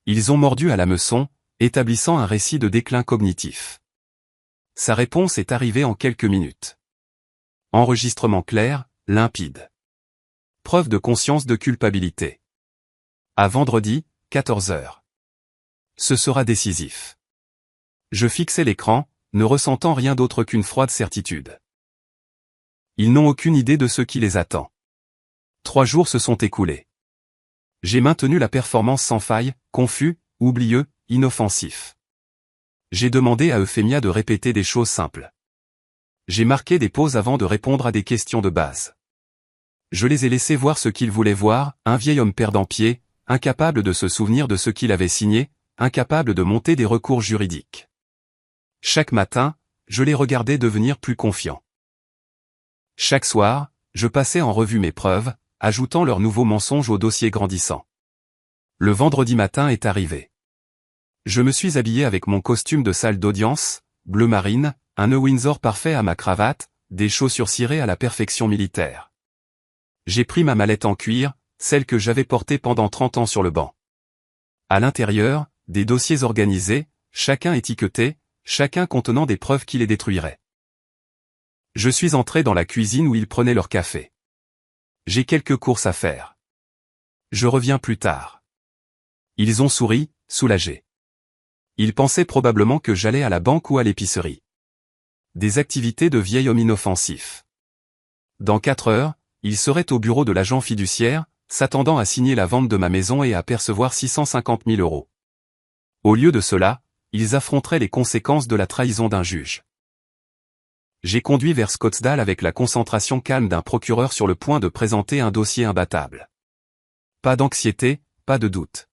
Ils ont mordu à l'hameçon, établissant un récit de déclin cognitif. Sa réponse est arrivée en quelques minutes. Enregistrement clair, limpide. Preuve de conscience de culpabilité. À vendredi, 14 h. Ce sera décisif. Je fixais l'écran, ne ressentant rien d'autre qu'une froide certitude. Ils n'ont aucune idée de ce qui les attend. 3 jours se sont écoulés. J'ai maintenu la performance sans faille, confus, oublieux, inoffensif. J'ai demandé à Euphémia de répéter des choses simples. J'ai marqué des pauses avant de répondre à des questions de base. Je les ai laissés voir ce qu'ils voulaient voir, un vieil homme perdant pied, incapable de se souvenir de ce qu'il avait signé, incapable de monter des recours juridiques. Chaque matin, je les regardais devenir plus confiants. Chaque soir, je passais en revue mes preuves, ajoutant leurs nouveaux mensonges au dossier grandissant. Le vendredi matin est arrivé. Je me suis habillé avec mon costume de salle d'audience, bleu marine, un nœud Windsor parfait à ma cravate, des chaussures cirées à la perfection militaire. J'ai pris ma mallette en cuir, celle que j'avais portée pendant 30 ans sur le banc. À l'intérieur, des dossiers organisés, chacun étiqueté, chacun contenant des preuves qui les détruiraient. Je suis entré dans la cuisine où ils prenaient leur café. J'ai quelques courses à faire. Je reviens plus tard. Ils ont souri, soulagés. Ils pensaient probablement que j'allais à la banque ou à l'épicerie. Des activités de vieil homme inoffensif. Dans 4 heures, ils seraient au bureau de l'agent fiduciaire, s'attendant à signer la vente de ma maison et à percevoir 650 000 €. Au lieu de cela, ils affronteraient les conséquences de la trahison d'un juge. J'ai conduit vers Scottsdale avec la concentration calme d'un procureur sur le point de présenter un dossier imbattable. Pas d'anxiété, pas de doute.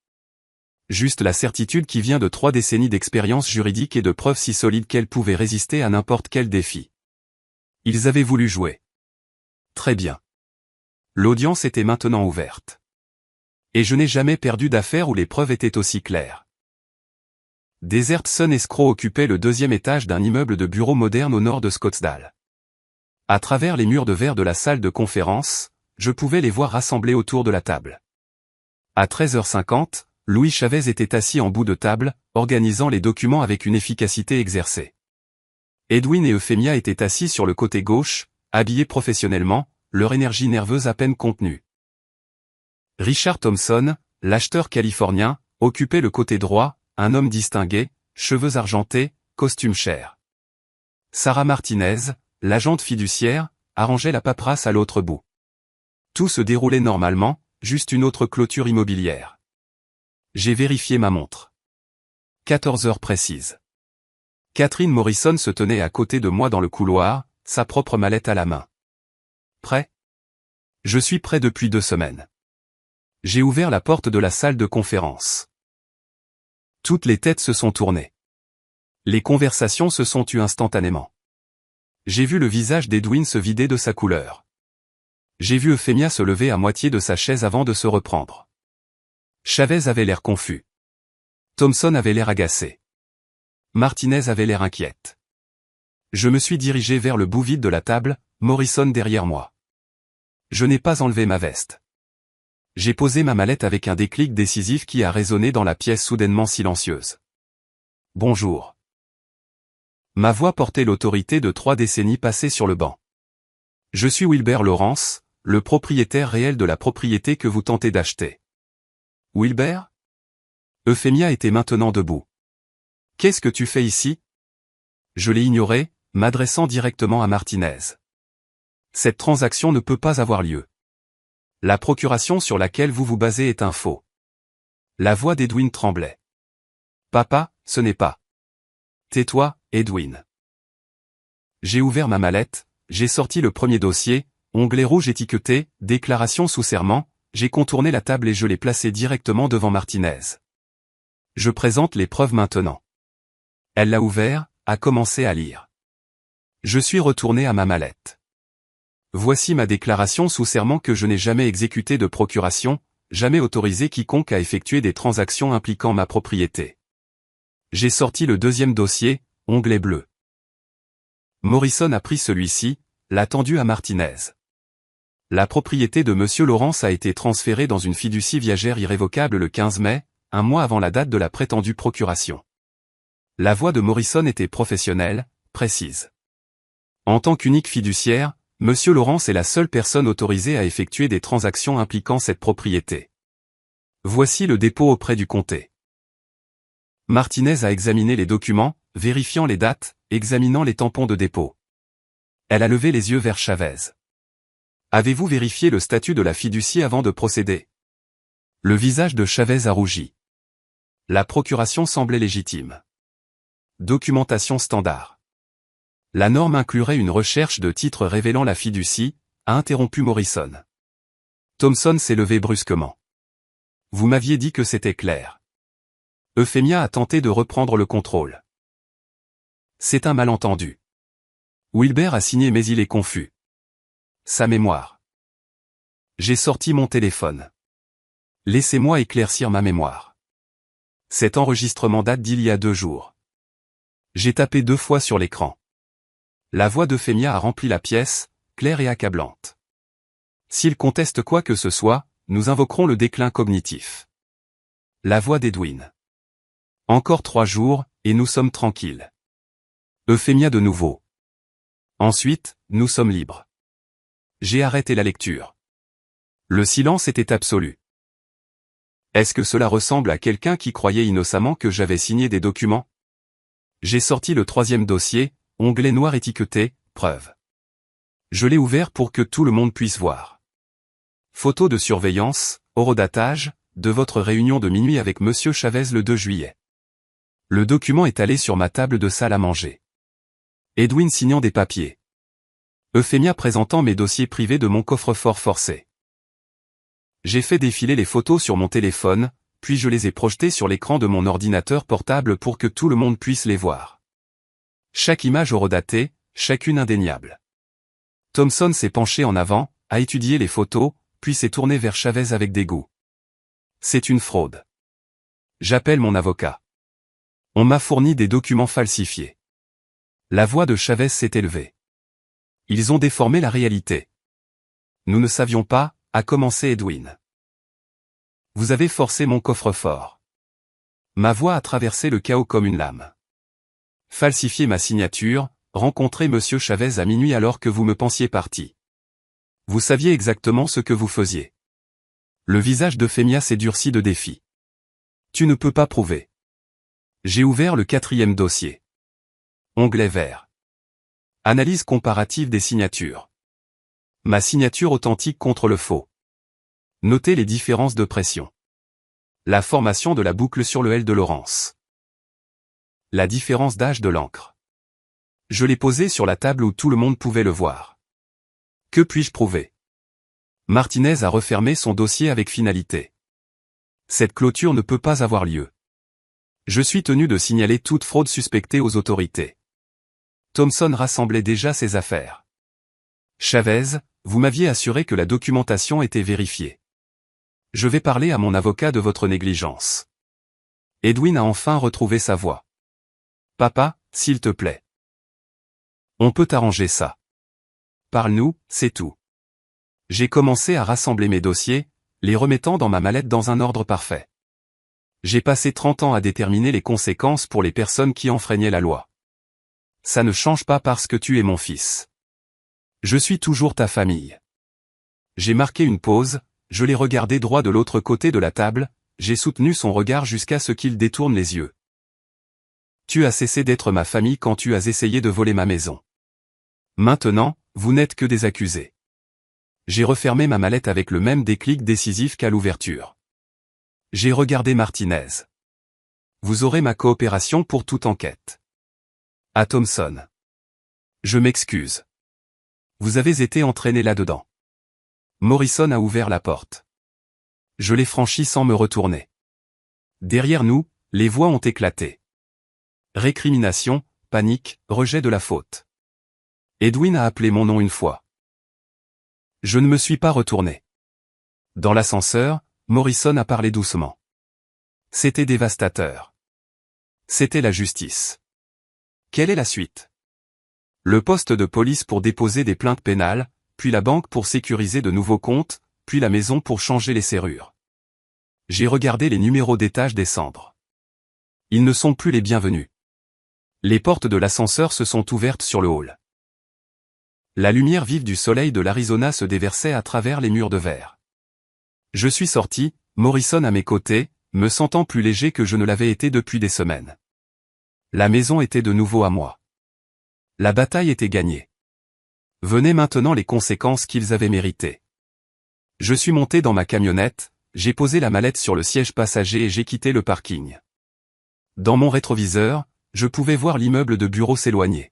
Juste la certitude qui vient de 3 décennies d'expérience juridique et de preuves si solides qu'elles pouvaient résister à n'importe quel défi. Ils avaient voulu jouer. Très bien. L'audience était maintenant ouverte. Et je n'ai jamais perdu d'affaire où les preuves étaient aussi claires. Desert Sun Escrow occupait le 2e étage d'un immeuble de bureaux moderne au nord de Scottsdale. À travers les murs de verre de la salle de conférence, je pouvais les voir rassemblés autour de la table. À 13h50, Louis Chavez était assis en bout de table, organisant les documents avec une efficacité exercée. Edwin et Euphémia étaient assis sur le côté gauche, habillés professionnellement, leur énergie nerveuse à peine contenue. Richard Thompson, l'acheteur californien, occupait le côté droit, un homme distingué, cheveux argentés, costume cher. Sarah Martinez, l'agente fiduciaire, arrangeait la paperasse à l'autre bout. Tout se déroulait normalement, juste une autre clôture immobilière. J'ai vérifié ma montre. 14 heures précises. Catherine Morrison se tenait à côté de moi dans le couloir, sa propre mallette à la main. Prêt ? Je suis prêt depuis 2 semaines. J'ai ouvert la porte de la salle de conférence. Toutes les têtes se sont tournées. Les conversations se sont tues instantanément. J'ai vu le visage d'Edwin se vider de sa couleur. J'ai vu Euphémia se lever à moitié de sa chaise avant de se reprendre. Chavez avait l'air confus. Thompson avait l'air agacé. Martinez avait l'air inquiète. Je me suis dirigé vers le bout vide de la table, Morrison derrière moi. Je n'ai pas enlevé ma veste. J'ai posé ma mallette avec un déclic décisif qui a résonné dans la pièce soudainement silencieuse. Bonjour. Ma voix portait l'autorité de 3 décennies passées sur le banc. Je suis Wilbert Lawrence, le propriétaire réel de la propriété que vous tentez d'acheter. Wilbert ? Euphémia était maintenant debout. Qu'est-ce que tu fais ici ? Je l'ai ignoré, m'adressant directement à Martinez. Cette transaction ne peut pas avoir lieu. La procuration sur laquelle vous vous basez est un faux. La voix d'Edwin tremblait. Papa, ce n'est pas. Tais-toi, Edwin. J'ai ouvert ma mallette, j'ai sorti le premier dossier, onglet rouge étiqueté, déclaration sous serment, j'ai contourné la table et je l'ai placé directement devant Martinez. Je présente les preuves maintenant. Elle l'a ouvert, a commencé à lire. Je suis retourné à ma mallette. Voici ma déclaration sous serment que je n'ai jamais exécuté de procuration, jamais autorisé quiconque à effectuer des transactions impliquant ma propriété. J'ai sorti le 2e dossier, onglet bleu. Morrison a pris celui-ci, l'a tendu à Martinez. La propriété de Monsieur Lawrence a été transférée dans une fiducie viagère irrévocable le 15 mai, un mois avant la date de la prétendue procuration. La voix de Morrison était professionnelle, précise. En tant qu'unique fiduciaire, Monsieur Lawrence est la seule personne autorisée à effectuer des transactions impliquant cette propriété. Voici le dépôt auprès du comté. Martinez a examiné les documents, vérifiant les dates, examinant les tampons de dépôt. Elle a levé les yeux vers Chavez. Avez-vous vérifié le statut de la fiducie avant de procéder? Le visage de Chavez a rougi. La procuration semblait légitime. Documentation standard. La norme inclurait une recherche de titres révélant la fiducie, a interrompu Morrison. Thompson s'est levé brusquement. Vous m'aviez dit que c'était clair. Euphemia a tenté de reprendre le contrôle. C'est un malentendu. Wilbert a signé mais il est confus. Sa mémoire. J'ai sorti mon téléphone. Laissez-moi éclaircir ma mémoire. Cet enregistrement date d'il y a 2 jours. J'ai tapé 2 fois sur l'écran. La voix d'Euphemia a rempli la pièce, claire et accablante. S'il conteste quoi que ce soit, nous invoquerons le déclin cognitif. La voix d'Edwin. Encore 3 jours, et nous sommes tranquilles. Euphemia de nouveau. Ensuite, nous sommes libres. J'ai arrêté la lecture. Le silence était absolu. Est-ce que cela ressemble à quelqu'un qui croyait innocemment que j'avais signé des documents? J'ai sorti le 3e dossier, onglet noir étiqueté, preuve. Je l'ai ouvert pour que tout le monde puisse voir. Photo de surveillance, horodatage, de votre réunion de minuit avec Monsieur Chavez le 2 juillet. Le document est allé sur ma table de salle à manger. Edwin signant des papiers. Euphemia présentant mes dossiers privés de mon coffre-fort forcé. J'ai fait défiler les photos sur mon téléphone, puis je les ai projetées sur l'écran de mon ordinateur portable pour que tout le monde puisse les voir. Chaque image horodatée, chacune indéniable. Thompson s'est penché en avant, a étudié les photos, puis s'est tourné vers Chavez avec dégoût. C'est une fraude. J'appelle mon avocat. On m'a fourni des documents falsifiés. La voix de Chavez s'est élevée. Ils ont déformé la réalité. Nous ne savions pas, a commencé Edwin. Vous avez forcé mon coffre-fort. Ma voix a traversé le chaos comme une lame. Falsifier ma signature, rencontrer Monsieur Chavez à minuit alors que vous me pensiez parti. Vous saviez exactement ce que vous faisiez. Le visage d'Euphemia s'est durci de défi. Tu ne peux pas prouver. J'ai ouvert le 4e dossier. Onglet vert. Analyse comparative des signatures. Ma signature authentique contre le faux. Notez les différences de pression. La formation de la boucle sur le L de Lawrence. La différence d'âge de l'encre. Je l'ai posée sur la table où tout le monde pouvait le voir. Que puis-je prouver? Martinez a refermé son dossier avec finalité. Cette clôture ne peut pas avoir lieu. Je suis tenu de signaler toute fraude suspectée aux autorités. Thompson rassemblait déjà ses affaires. Chavez, vous m'aviez assuré que la documentation était vérifiée. Je vais parler à mon avocat de votre négligence. Edwin a enfin retrouvé sa voix. Papa, s'il te plaît. On peut arranger ça. Parle-nous, c'est tout. J'ai commencé à rassembler mes dossiers, les remettant dans ma mallette dans un ordre parfait. J'ai passé 30 ans à déterminer les conséquences pour les personnes qui enfreignaient la loi. Ça ne change pas parce que tu es mon fils. Je suis toujours ta famille. J'ai marqué une pause, je l'ai regardé droit de l'autre côté de la table, j'ai soutenu son regard jusqu'à ce qu'il détourne les yeux. Tu as cessé d'être ma famille quand tu as essayé de voler ma maison. Maintenant, vous n'êtes que des accusés. J'ai refermé ma mallette avec le même déclic décisif qu'à l'ouverture. J'ai regardé Martinez. Vous aurez ma coopération pour toute enquête. À Thompson. Je m'excuse. Vous avez été entraîné là-dedans. Morrison a ouvert la porte. Je l'ai franchie sans me retourner. Derrière nous, les voix ont éclaté. Récrimination, panique, rejet de la faute. Edwin a appelé mon nom une fois. Je ne me suis pas retourné. Dans l'ascenseur, Morrison a parlé doucement. C'était dévastateur. C'était la justice. Quelle est la suite? Le poste de police pour déposer des plaintes pénales, puis la banque pour sécuriser de nouveaux comptes, puis la maison pour changer les serrures. J'ai regardé les numéros d'étage descendre. Ils ne sont plus les bienvenus. Les portes de l'ascenseur se sont ouvertes sur le hall. La lumière vive du soleil de l'Arizona se déversait à travers les murs de verre. Je suis sorti, Morrison à mes côtés, me sentant plus léger que je ne l'avais été depuis des semaines. La maison était de nouveau à moi. La bataille était gagnée. Venaient maintenant les conséquences qu'ils avaient méritées. Je suis monté dans ma camionnette, j'ai posé la mallette sur le siège passager et j'ai quitté le parking. Dans mon rétroviseur, je pouvais voir l'immeuble de bureaux s'éloigner.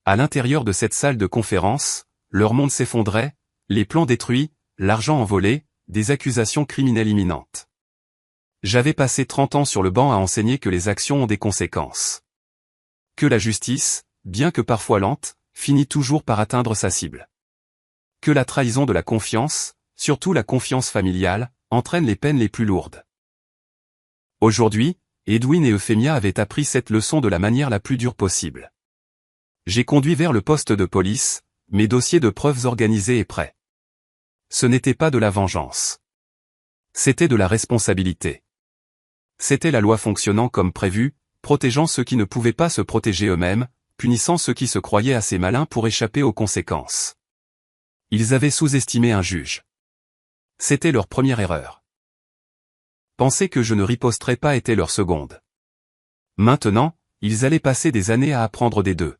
À l'intérieur de cette salle de conférence, leur monde s'effondrait, les plans détruits, l'argent envolé, des accusations criminelles imminentes. J'avais passé 30 ans sur le banc à enseigner que les actions ont des conséquences. Que la justice, bien que parfois lente, finit toujours par atteindre sa cible. Que la trahison de la confiance, surtout la confiance familiale, entraîne les peines les plus lourdes. Aujourd'hui, Edwin et Euphemia avaient appris cette leçon de la manière la plus dure possible. J'ai conduit vers le poste de police, mes dossiers de preuves organisés et prêts. Ce n'était pas de la vengeance. C'était de la responsabilité. C'était la loi fonctionnant comme prévu, protégeant ceux qui ne pouvaient pas se protéger eux-mêmes, punissant ceux qui se croyaient assez malins pour échapper aux conséquences. Ils avaient sous-estimé un juge. C'était leur première erreur. Penser que je ne riposterais pas était leur seconde. Maintenant, ils allaient passer des années à apprendre des deux.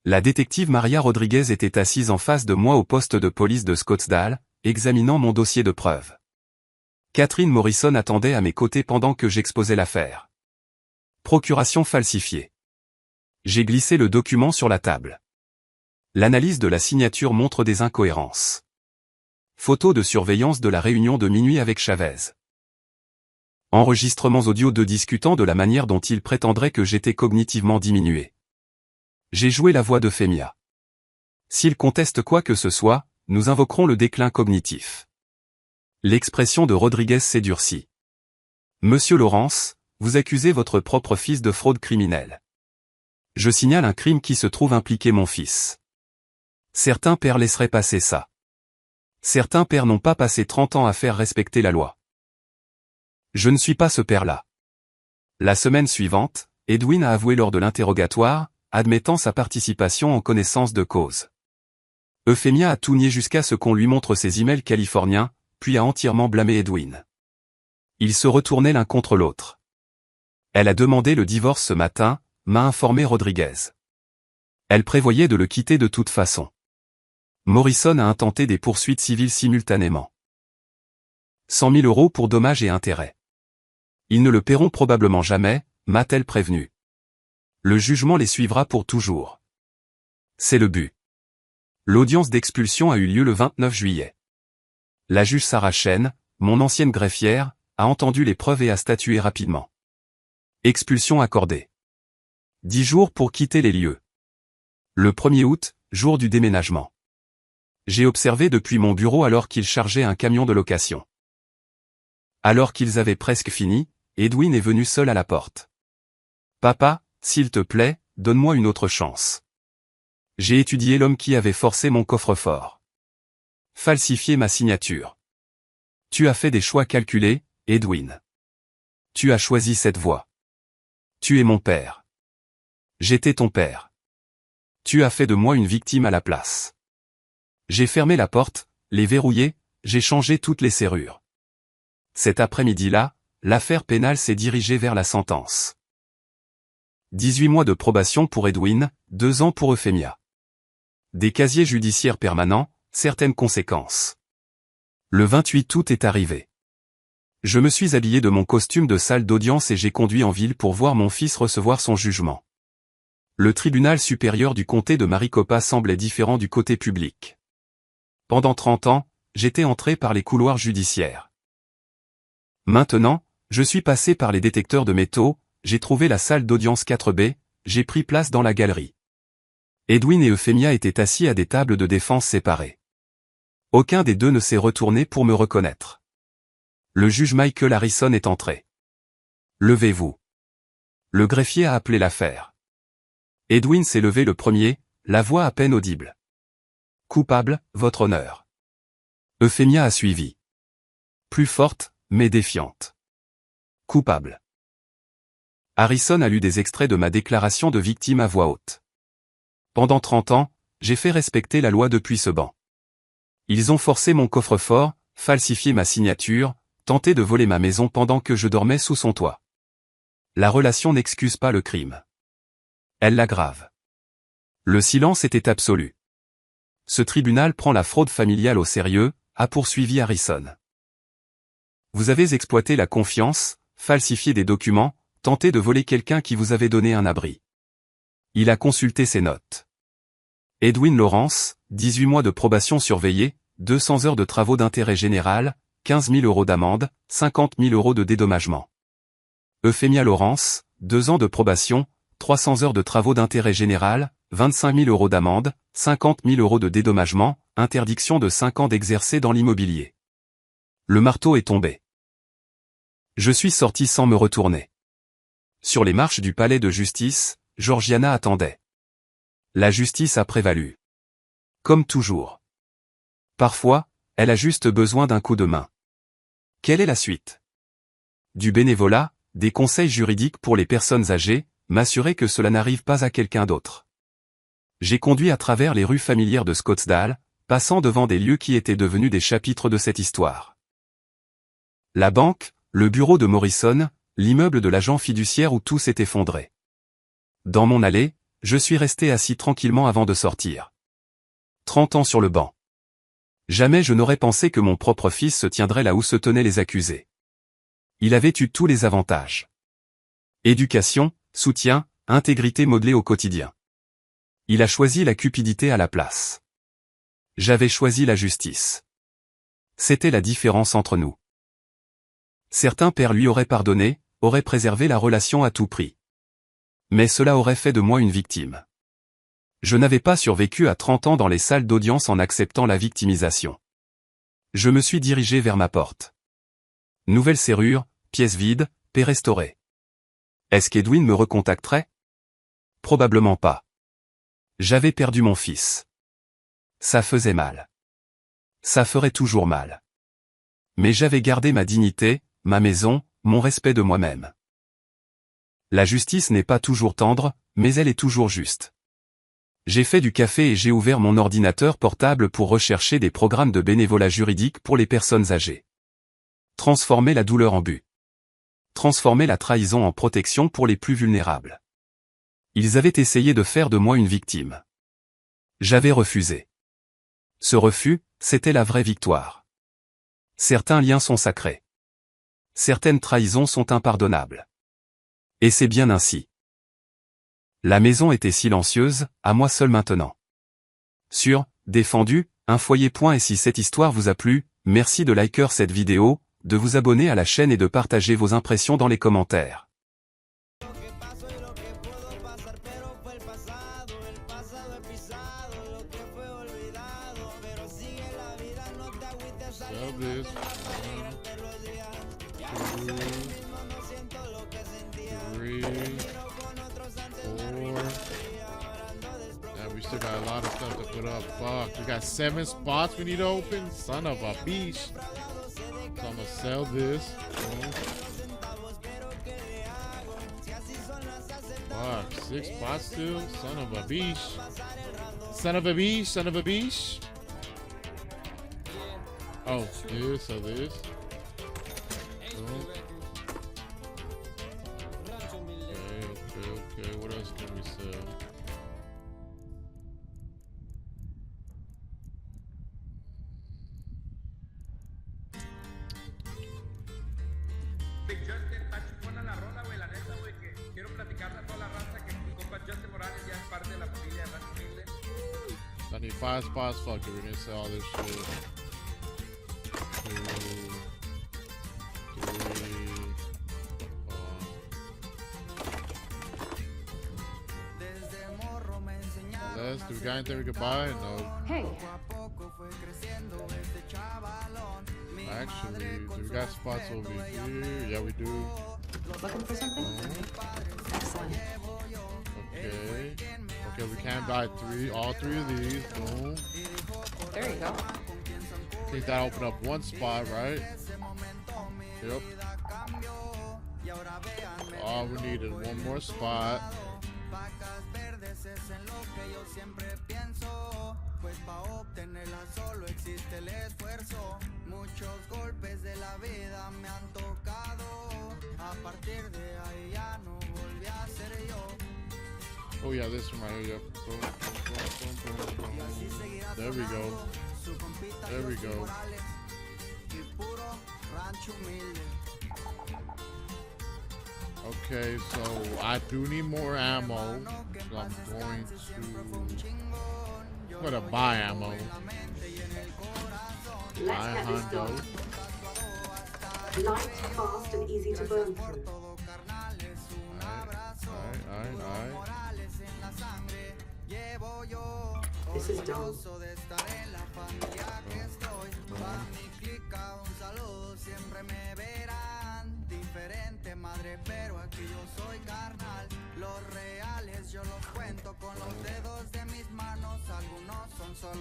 La détective Maria Rodriguez était assise en face de moi au poste de police de Scottsdale, examinant mon dossier de preuves. Catherine Morrison attendait à mes côtés pendant que j'exposais l'affaire. Procuration falsifiée. J'ai glissé le document sur la table. L'analyse de la signature montre des incohérences. Photo de surveillance de la réunion de minuit avec Chavez. Enregistrements audio de discutant de la manière dont il prétendrait que j'étais cognitivement diminué. J'ai joué la voix d'Euphemia. S'il conteste quoi que ce soit, nous invoquerons le déclin cognitif. L'expression de Rodriguez s'est durcie. Monsieur Lawrence, vous accusez votre propre fils de fraude criminelle. Je signale un crime qui se trouve impliquer mon fils. Certains pères laisseraient passer ça. Certains pères n'ont pas passé 30 ans à faire respecter la loi. Je ne suis pas ce père-là. La semaine suivante, Edwin a avoué lors de l'interrogatoire, admettant sa participation en connaissance de cause. Euphemia a tout nié jusqu'à ce qu'on lui montre ses emails californiens, puis a entièrement blâmé Edwin. Ils se retournaient l'un contre l'autre. Elle a demandé le divorce ce matin, m'a informé Rodriguez. Elle prévoyait de le quitter de toute façon. Morrison a intenté des poursuites civiles simultanément. 100 000 € pour dommages et intérêts. Ils ne le paieront probablement jamais, m'a-t-elle prévenu. Le jugement les suivra pour toujours. C'est le but. L'audience d'expulsion a eu lieu le 29 juillet. La juge Sarah Chen, mon ancienne greffière, a entendu les preuves et a statué rapidement. Expulsion accordée. 10 jours pour quitter les lieux. Le 1er août, jour du déménagement. J'ai observé depuis mon bureau alors qu'ils chargeaient un camion de location. Alors qu'ils avaient presque fini, Edwin est venu seul à la porte. Papa, s'il te plaît, donne-moi une autre chance. J'ai étudié l'homme qui avait forcé mon coffre-fort. Falsifié ma signature. Tu as fait des choix calculés, Edwin. Tu as choisi cette voie. Tu es mon père. J'étais ton père. Tu as fait de moi une victime à la place. J'ai fermé la porte, les verrouillé, j'ai changé toutes les serrures. Cet après-midi-là, l'affaire pénale s'est dirigée vers la sentence. 18 mois de probation pour Edwin, 2 ans pour Euphemia. Des casiers judiciaires permanents, certaines conséquences. Le 28 août est arrivé. Je me suis habillé de mon costume de salle d'audience et j'ai conduit en ville pour voir mon fils recevoir son jugement. Le tribunal supérieur du comté de Maricopa semblait différent du côté public. Pendant 30 ans, j'étais entré par les couloirs judiciaires. Maintenant, je suis passé par les détecteurs de métaux, j'ai trouvé la salle d'audience 4B, j'ai pris place dans la galerie. Edwin et Euphemia étaient assis à des tables de défense séparées. Aucun des deux ne s'est retourné pour me reconnaître. Le juge Michael Harrison est entré. Levez-vous. Le greffier a appelé l'affaire. Edwin s'est levé le premier, la voix à peine audible. Coupable, votre honneur. Euphemia a suivi. Plus forte, mais défiante. Coupable. Harrison a lu des extraits de ma déclaration de victime à voix haute. Pendant 30 ans, j'ai fait respecter la loi depuis ce banc. Ils ont forcé mon coffre-fort, falsifié ma signature, tenté de voler ma maison pendant que je dormais sous son toit. La relation n'excuse pas le crime. Elle l'aggrave. Le silence était absolu. Ce tribunal prend la fraude familiale au sérieux, a poursuivi Harrison. Vous avez exploité la confiance, falsifié des documents, tenté de voler quelqu'un qui vous avait donné un abri. Il a consulté ses notes. Edwin Lawrence, 18 mois de probation surveillée, 200 heures de travaux d'intérêt général, 15 000 € d'amende, 50 000 € de dédommagement. Euphemia Lawrence, 2 ans de probation, 300 heures de travaux d'intérêt général, 25 000 € d'amende, 50 000 € de dédommagement, interdiction de 5 ans d'exercer dans l'immobilier. Le marteau est tombé. Je suis sorti sans me retourner. Sur les marches du palais de justice, Georgiana attendait. La justice a prévalu. Comme toujours. Parfois, elle a juste besoin d'un coup de main. Quelle est la suite? Du bénévolat, des conseils juridiques pour les personnes âgées, m'assurer que cela n'arrive pas à quelqu'un d'autre. J'ai conduit à travers les rues familières de Scottsdale, passant devant des lieux qui étaient devenus des chapitres de cette histoire. La banque, le bureau de Morrison, l'immeuble de l'agent fiduciaire où tout s'est effondré. Dans mon allée, je suis resté assis tranquillement avant de sortir. 30 ans sur le banc. Jamais je n'aurais pensé que mon propre fils se tiendrait là où se tenaient les accusés. Il avait eu tous les avantages. Éducation, soutien, intégrité modelée au quotidien. Il a choisi la cupidité à la place. J'avais choisi la justice. C'était la différence entre nous. Certains pères lui auraient pardonné, auraient préservé la relation à tout prix. Mais cela aurait fait de moi une victime. Je n'avais pas survécu à 30 ans dans les salles d'audience en acceptant la victimisation. Je me suis dirigé vers ma porte. Nouvelle serrure, pièce vide, paix restaurée. Est-ce qu'Edwin me recontacterait? Probablement pas. J'avais perdu mon fils. Ça faisait mal. Ça ferait toujours mal. Mais j'avais gardé ma dignité, ma maison, mon respect de moi-même. La justice n'est pas toujours tendre, mais elle est toujours juste. J'ai fait du café et j'ai ouvert mon ordinateur portable pour rechercher des programmes de bénévolat juridique pour les personnes âgées. Transformer la douleur en but. Transformer la trahison en protection pour les plus vulnérables. Ils avaient essayé de faire de moi une victime. J'avais refusé. Ce refus, c'était la vraie victoire. Certains liens sont sacrés. Certaines trahisons sont impardonnables. Et c'est bien ainsi. La maison était silencieuse, à moi seul maintenant. Sur Défendu, un foyer. Et si cette histoire vous a plu, merci de liker cette vidéo, de vous abonner à la chaîne et de partager vos impressions dans les commentaires. We still got a lot of stuff to put up. Fuck, we got 7 spots we need to open. Son of a bitch. So I'm gonna sell this. Fuck, 6 spots still. Son of a bitch. Son of a bitch. Son of a bitch. Oh, this or this. Boom. Okay. What else can we sell? Justin, está chupona la rola, güey, la neta, güey, que quiero platicarle a toda la raza que mi compa Justin Morales ya es parte de la familia de Rancho Humilde. I need 5 spots. Fuck it, we're gonna sell all this shit. 2, 3. Do we got anything we could buy? No. Hey. Actually, do we got spots over here? Yeah, we do. Looking for something? Excellent. Okay, we can buy all three of these. Boom. There you go. I think that opened up 1 spot, right? Yep. All we needed 1 more spot. Pues para obtenerla solo existe el esfuerzo. Muchos golpes de la vida me han tocado. A partir de ahí ya no volví a ser yo. Oh yeah, this one right here. Boom, boom, boom, boom, boom. There we go. There we go. Okay, so I do need more ammo. So I'm going to buy ammo. Buy Hondo. Light, fast, and easy to burn through. Alright. This is done.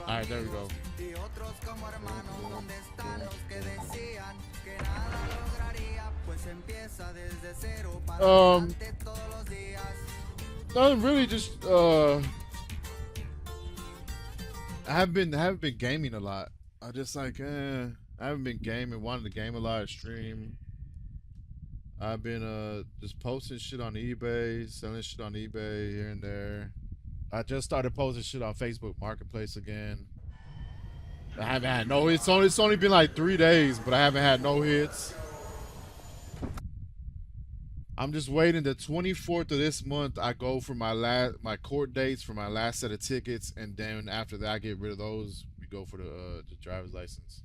Alright, there we go. Nothing really, just I haven't been gaming a lot. I just like I haven't been gaming, wanted to game a lot, stream. I've been just posting shit on eBay, selling shit on eBay here and there. I just started posting shit on Facebook Marketplace again. I haven't had no hits. It's only been like 3 days, but I haven't had no hits. I'm just waiting the 24th of this month. I go for my court dates for my last set of tickets, and then after that I get rid of those. We go for the driver's license.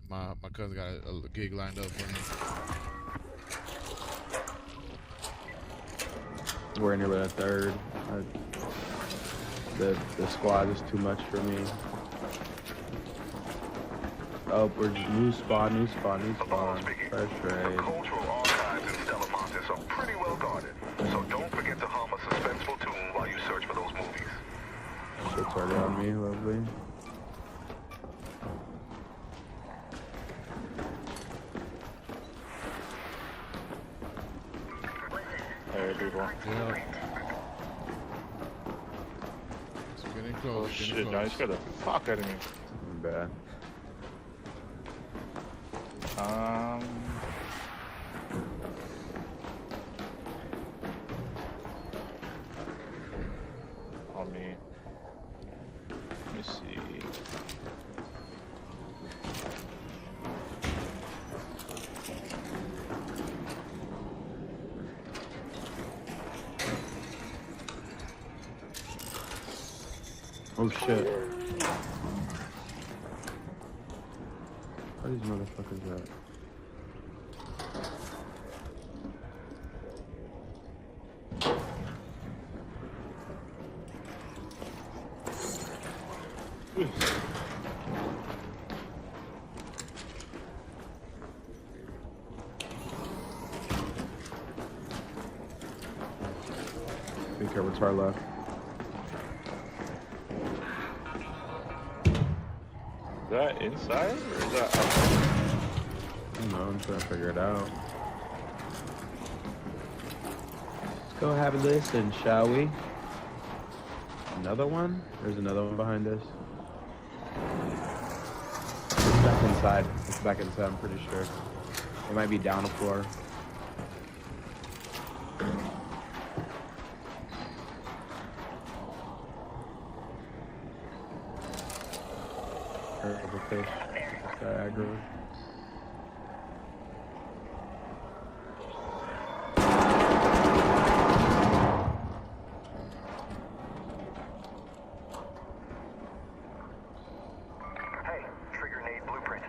My cousin got a gig lined up for me. We're in here with a third. The squad is too much for me. Oh, we're new spawn. Fresh trade. Cultural archives in Stellamontis are pretty well guarded, so don't forget to hum a suspenseful tune while you search for those movies. Shit's already on me, lovely. Hey, people. Yeah. It's getting close. Oh shit, guys, got the fuck out of me. Bad. On me. Let me see. Oh shit. What are these motherfuckers at? Be careful to our left. Is that inside or is that outside? I don't know, I'm trying to figure it out. Let's go have a listen, shall we? Another one? There's another one behind us. It's back inside. It's back inside, I'm pretty sure. It might be down the floor. Heard of a fish. This guy aggro. Hey, trigger nade blueprint.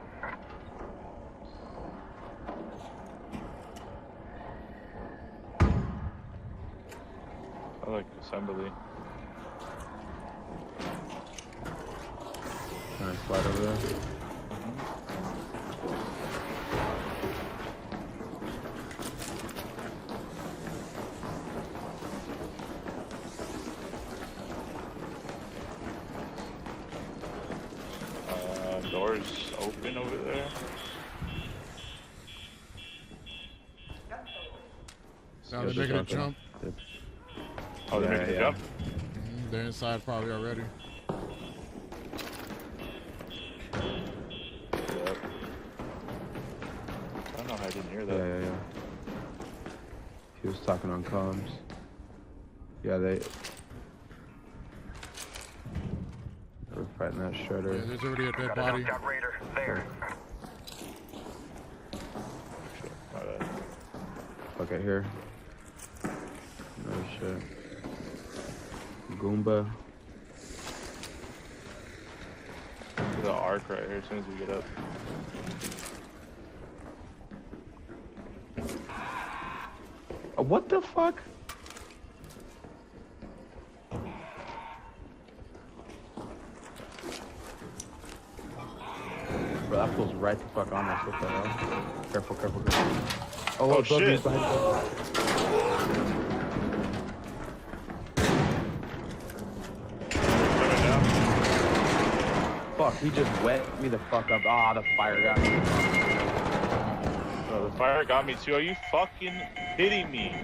I like assembly. Can I slide over there? Doors open over there. Now they're making a jump. Oh, they're making the jump? They're inside probably already. Yep. I don't know how I didn't hear that. Yeah. He was talking on comms. Yeah, they were fighting that Yeah, shredder. there's already a dead Got body. a knocked out raider. There. My bad. Fuck it here. No shit. Goomba. There's an arc right here as soon as we get up. What the fuck? Bro, that fool's right the fuck on us. What the hell? Careful, careful, careful. Oh, Buggy's shit. behind you. Coming down. Fuck, he just wet me the fuck up. Ah, the fire got me. Bro, the fire got me too. Are you fucking kidding me?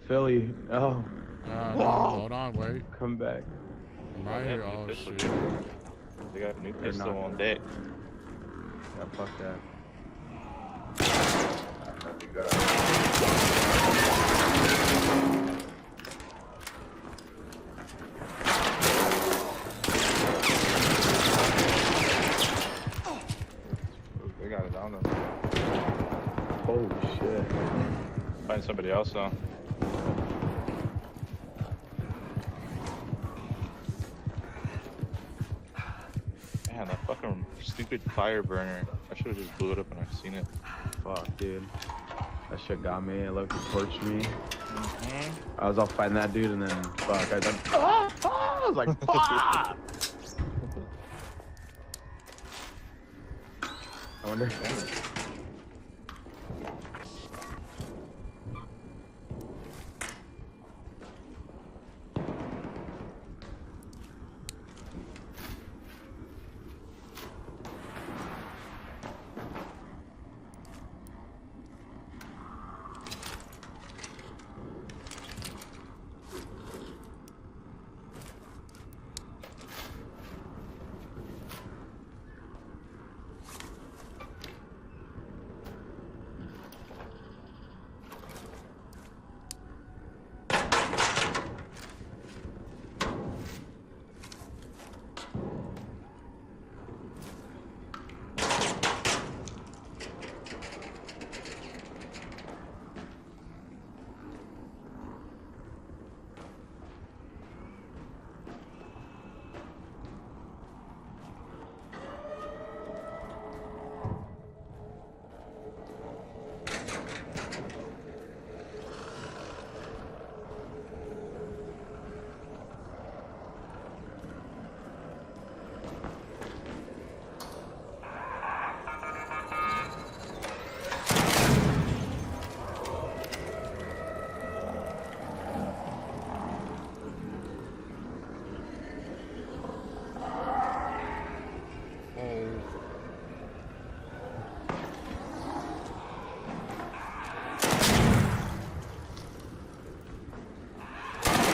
Philly, oh, No, hold on, wait. come back. I'm right here. Oh, shit. They got a new They're pistol not. on deck. Yeah, fuck that. They got it on them. Holy shit. Find somebody else though. Man, that fucking stupid fire burner. I should have just blew it up when I seen it. Fuck, dude. That shit got me. It looked torched me. I was all fighting that dude, and then fuck, I was like, fuck. I wonder.